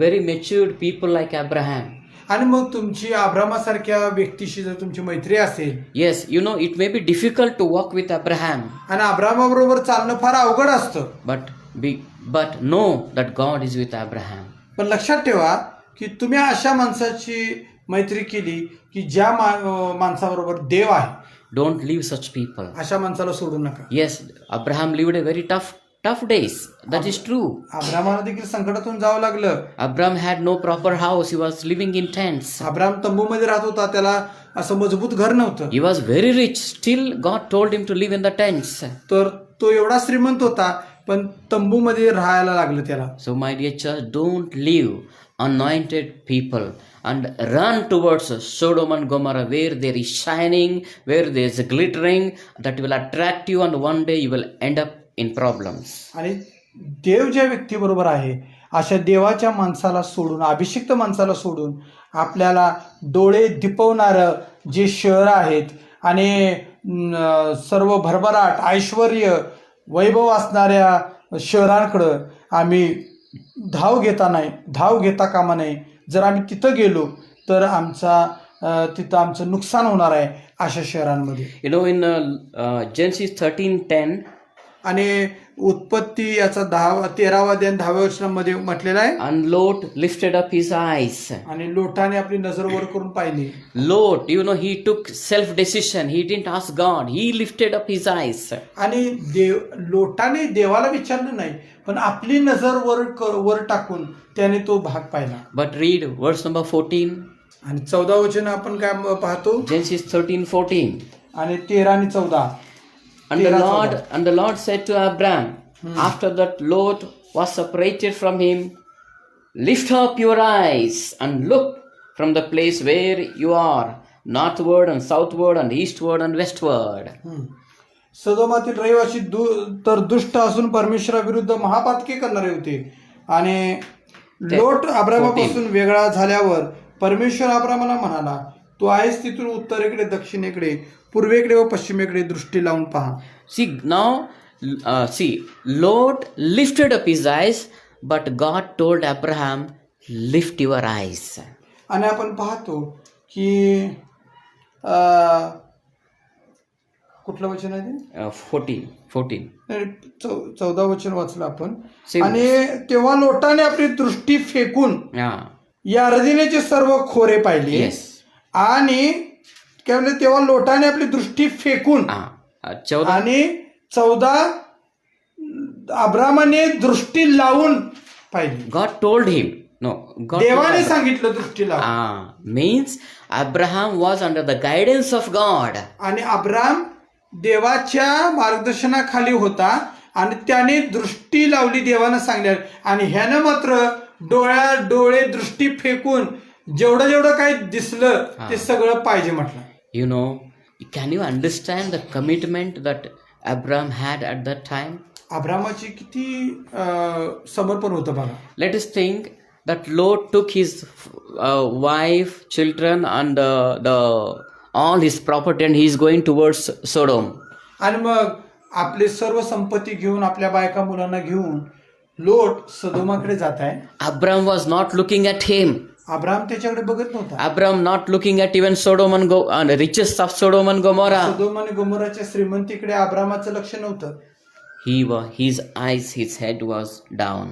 S1: very matured people like Abraham.
S2: आणि मग तुमची अब्रामासारख्या व्यक्तीशी जर तुमची मैत्री असेल.
S1: Yes, you know, it may be difficult to walk with Abraham.
S2: आणि अब्रामाबरोबर चालणं फार अवघड असतं.
S1: But know that God is with Abraham.
S2: पण लक्षात ठेवा की तुम्ही अशा माणसाची मैत्री केली की ज्या माणसाबरोबर देव आहे.
S1: Don't leave such people.
S2: अशा माणसाला सोडू नका.
S1: Yes, Abraham lived a very tough days. That is true.
S2: अब्रामाला देखील संकटातून जावं लागलं.
S1: Abraham had no proper house. He was living in tents.
S2: Abram तंबूमध्ये राहत होता. त्याला असं मजबूत घर नव्हतं.
S1: He was very rich. Still God told him to live in the tents.
S2: तर तो एवढा श्रीमंत होता पण तंबूमध्ये राहायला लागलं त्याला.
S1: So my dear church, don't leave anointed people and run towards Sodom and Gomorrah where there is shining, where there is glittering, that will attract you, and one day you will end up in problems.
S2: आणि देव ज्या व्यक्तीबरोबर आहे अशा देवाच्या माणसाला सोडून अभिषिक्त माणसाला सोडून आपल्याला डोळे दिपवणारं जे शहर आहेत आणि सर्व भरभराट ऐश्वर्य वैभव असणाऱ्या शहरांकडं आम्ही धाव घेता कामा नये. जर आम्ही तिथं गेलो तर तिथं आमचं नुकसान होणार आहे अशा शहरांमध्ये.
S1: You know, in Genesis 13:10,
S2: आणि उत्पत्ती याचा 13वा अध्याय 10व्या वचनामध्ये म्हटलेला आहे.
S1: And Lot lifted up his eyes.
S2: आणि लोटाने आपली नजर वर करून पाहिली.
S1: Lot, you know, he took self decision. He didn't ask God. He lifted up his eyes.
S2: आणि लोटाने देवाला विचारलं नाही पण आपली नजर वर टाकून त्याने तो भाग पाहिला.
S1: But read verse number 14,
S2: आणि 14 वचन आपण काय पाहतो,
S1: Genesis 13:14.
S2: आणि 13 आणि 14.
S1: And the Lord said to Abraham, after that Lot was separated from him, lift up your eyes and look from the place where you are, northward and southward and eastward and westward.
S2: सदोमातील रहिवासी तर दुष्ट असून परमेश्वराविरुद्ध महापातके करणारे होते. आणि लोट अब्रामापासून वेगळा झाल्यावर परमेश्वर अब्रामाला म्हणाला, तू आहेस तिथून उत्तरेकडे, दक्षिणेकडे, पूर्वेकडे व पश्चिमेकडे दृष्टी लावून पहा.
S1: See, Lot lifted up his eyes, but God told Abraham, lift your eyes.
S2: आणि आपण पाहतो की कुठलं वचन आहे ते?
S1: 14.
S2: 14 वचन वाचलं आपण.
S1: Same.
S2: आणि तेव्हा लोटाने आपली दृष्टी फेकून यार्दिनेचे सर्व खोरे पाहिले.
S1: Yes.
S2: आणि काय म्हणले, तेव्हा लोटाने आपली दृष्टी फेकून
S1: 14.
S2: आणि 14 अब्रामाने दृष्टी लावून पाहिली.
S1: God told him. No, God
S2: देवाने
S1: told
S2: सांगितलं दृष्टी लावून.
S1: means Abraham was under the guidance of God.
S2: आणि अब्राम देवाच्या मार्गदर्शनाखाली होता आणि त्याने दृष्टी लावली, देवानं सांगल्या. आणि ह्यानं मात्र डोळे दृष्टी फेकून जेवढं काही दिसलं ते सगळं पाहिजे म्हटलं.
S1: You know, can you understand the commitment that Abraham had at that time?
S2: अब्रामाची किती समर्पण होतं बघा.
S1: Let us think that Lot took his wife, children, and all his property, and he is going towards Sodom.
S2: आणि मग आपले सर्व संपत्ती घेऊन, आपल्या बायका मुलांना घेऊन लोट सदोमाकडे जात आहे.
S1: Abraham was not looking at him.
S2: Abram त्याच्याकडे बघत नव्हता.
S1: Abraham not looking at even Sodom and the riches of Sodom and Gomorrah.
S2: सदोम आणि गमोराच्या श्रीमंतीकडे अब्रामाचं लक्ष नव्हतं.
S1: His eyes, his head was down.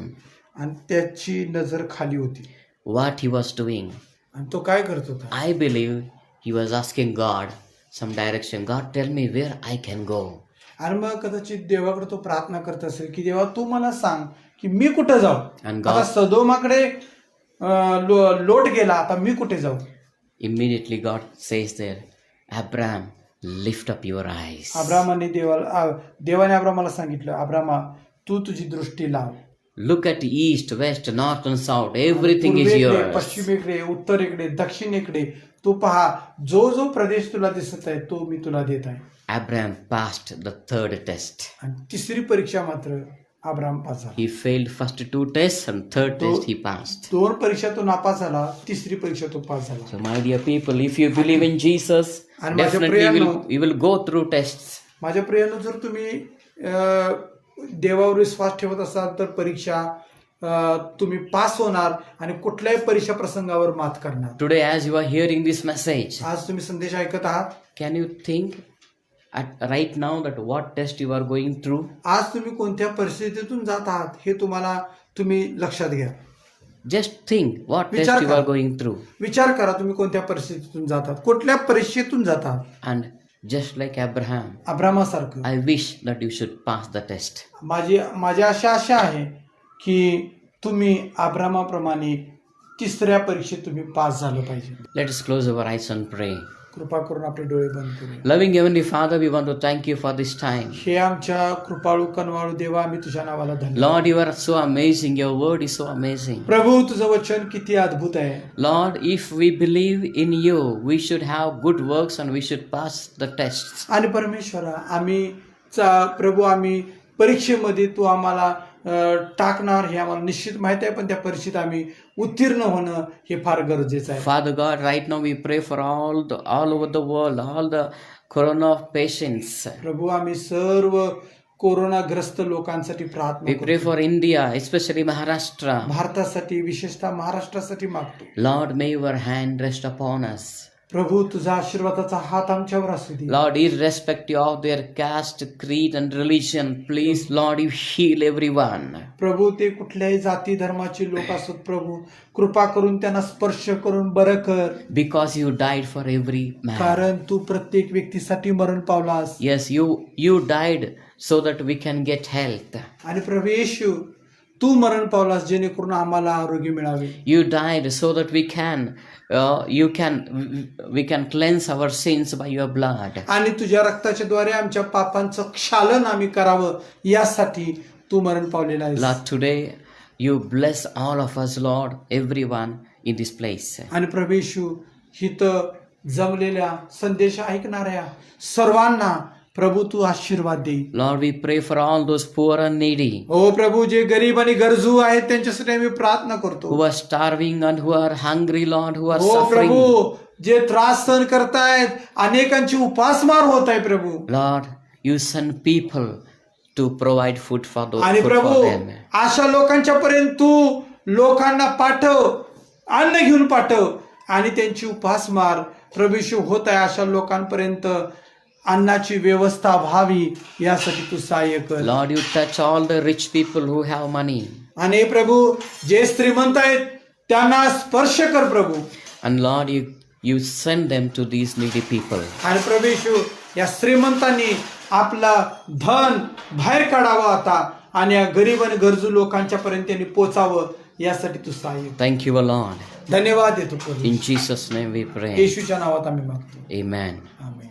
S2: आणि त्याची नजर खाली होती.
S1: What he was doing?
S2: आणि तो काय करत होता?
S1: I believe he was asking God some direction. God, tell me where I can go.
S2: आणि मग कदाचित देवाकडे तो प्रार्थना करत असेल की देवा तू मला सांग की मी कुठं जाऊ.
S1: And
S2: आता
S1: God,
S2: सदोमाकडे लोट गेला, आता मी कुठे जाऊ.
S1: immediately God says there, Abraham, lift up your eyes.
S2: अब्रामाने देवाने अब्रामाला सांगितलं, अब्रामा तू तुझी दृष्टी लाव.
S1: Look at east, west, north and south. Everything is
S2: पूर्वेकडे,
S1: yours.
S2: पश्चिमेकडे, उत्तरेकडे, दक्षिणेकडे तू पहा. जो प्रदेश तुला दिसत आहे तो मी तुला देत आहे.
S1: Abraham passed the third test.
S2: आणि तिसरी परीक्षा मात्र अब्राम पास झाला.
S1: He failed first 2 tests and third test he passed.
S2: 2 परीक्षा तो नापास झाला, तिसरी परीक्षा तो पास झाला.
S1: So my dear people, if you believe in Jesus,
S2: And माझ्या
S1: definitely
S2: प्रियांनो,
S1: you will go through tests.
S2: माझ्या प्रियानो, जर तुम्ही देवावर विश्वास ठेवत असाल तर परीक्षा तुम्ही पास होणार आणि कुठल्याही परीक्षा प्रसंगावर मात करणार.
S1: Today as you are hearing this message,
S2: आज तुम्ही संदेश ऐकत आहात.
S1: can you think right now that what test you are going through?
S2: आज तुम्ही कोणत्या परिस्थितीतून जात आहात हे तुम्ही लक्षात घ्या.
S1: Just think what
S2: विचार
S1: test you
S2: करा.
S1: are going through.
S2: विचार करा तुम्ही कोणत्या परिस्थितीतून जातात, कुठल्या परीक्षेतून जातात.
S1: And just like Abraham,
S2: अब्रामासारखं
S1: I wish that you should pass the test.
S2: माझी आशा आहे की तुम्ही अब्रामाप्रमाणे तिसऱ्या परीक्षेत तुम्ही पास झालं पाहिजे.
S1: Let us close our eyes and pray.
S2: कृपा करून आपले डोळे बंद करूया.
S1: Loving Heavenly Father, we want to thank you for this time.
S2: हे आमच्या कृपाळू कनवाळू देवा, आम्ही तुझ्या नावाला धन्यवाद.
S1: Lord, you are so amazing. Your word is so amazing.
S2: प्रभू तुझं वचन किती अद्भुत आहे.
S1: Lord, if we believe in you, we should have good works and we should pass the tests.
S2: आणि परमेश्वरा, प्रभू आम्ही परीक्षेमध्ये तू आम्हाला टाकणार हे आम्हाला निश्चित माहिती आहे, पण त्या परीक्षेत आम्ही उत्तीर्ण होणं हे फार गरजेचं आहे.
S1: Father God, right now we pray for all over the world, all the corona patients.
S2: प्रभू आम्ही सर्व कोरोनाग्रस्त लोकांसाठी प्रार्थना
S1: We pray for India, especially Maharashtra.
S2: भारतासाठी, विशेषतः महाराष्ट्रासाठी मागतो.
S1: Lord, may your hand rest upon us.
S2: प्रभू तुझा आशीर्वादाचा हात आमच्यावर असू दे.
S1: Lord, irrespective of their caste, creed and religion, please, Lord, you heal everyone.
S2: प्रभू ते कुठल्याही जाती धर्माचे लोक असत, प्रभू कृपा करून त्यांना स्पर्श करून बरं कर.
S1: Because you died for every man.
S2: कारण तू प्रत्येक व्यक्तीसाठी मरण पावलास.
S1: Yes, you died so that we can get health.
S2: आणि प्रभू येशू, तू मरण पावलास जेणेकरून आम्हाला आरोग्य मिळावे.
S1: You died so that we can cleanse our sins by your blood.
S2: आणि तुझ्या रक्ताच्या द्वारे आमच्या पापांचं क्षालन आम्ही करावं यासाठी तू मरण पावलेला आहेस.
S1: Lord, today you bless all of us, Lord, everyone in this place.
S2: आणि प्रभू येशू हिथं जमलेल्या संदेश ऐकणाऱ्या सर्वांना प्रभू तू आशीर्वाद दे.
S1: Lord, we pray for all those poor and needy
S2: हो प्रभू, जे गरीब आणि गरजू आहेत त्यांच्यासाठी आम्ही प्रार्थना
S1: who
S2: करतो.
S1: are starving and who are hungry, Lord, who are
S2: हो
S1: suffering.
S2: प्रभू, जे त्रास सहन करतायत, अनेकांची उपासमार होत आहे प्रभू.
S1: Lord, you send people to provide food for
S2: आणि प्रभू,
S1: them.
S2: अशा लोकांच्या पर्यंत तू लोकांना पाठव, अन्न घेऊन पाठव आणि त्यांची उपासमार प्रभू होत आहे. अशा लोकांपर्यंत अन्नाची व्यवस्था व्हावी यासाठी तू सहाय्य कर.
S1: Lord, you touch all the rich people who have money.
S2: आणि प्रभू, जे श्रीमंत आहेत त्यांना स्पर्श कर प्रभू.
S1: And Lord, you send them to these needy people.
S2: आणि प्रभू येशू, या श्रीमंतांनी आपला धन बाहेर काढावं आता आणि या गरीब आणि गरजू लोकांच्या पर्यंत त्यांनी पोचावं यासाठी तू सहाय्य कर.
S1: Thank you, Lord.
S2: धन्यवाद देतो प्रभू.
S1: In Jesus' name we pray.
S2: येशूच्या नावात आम्ही मागतो.
S1: Amen.
S2: आमेन.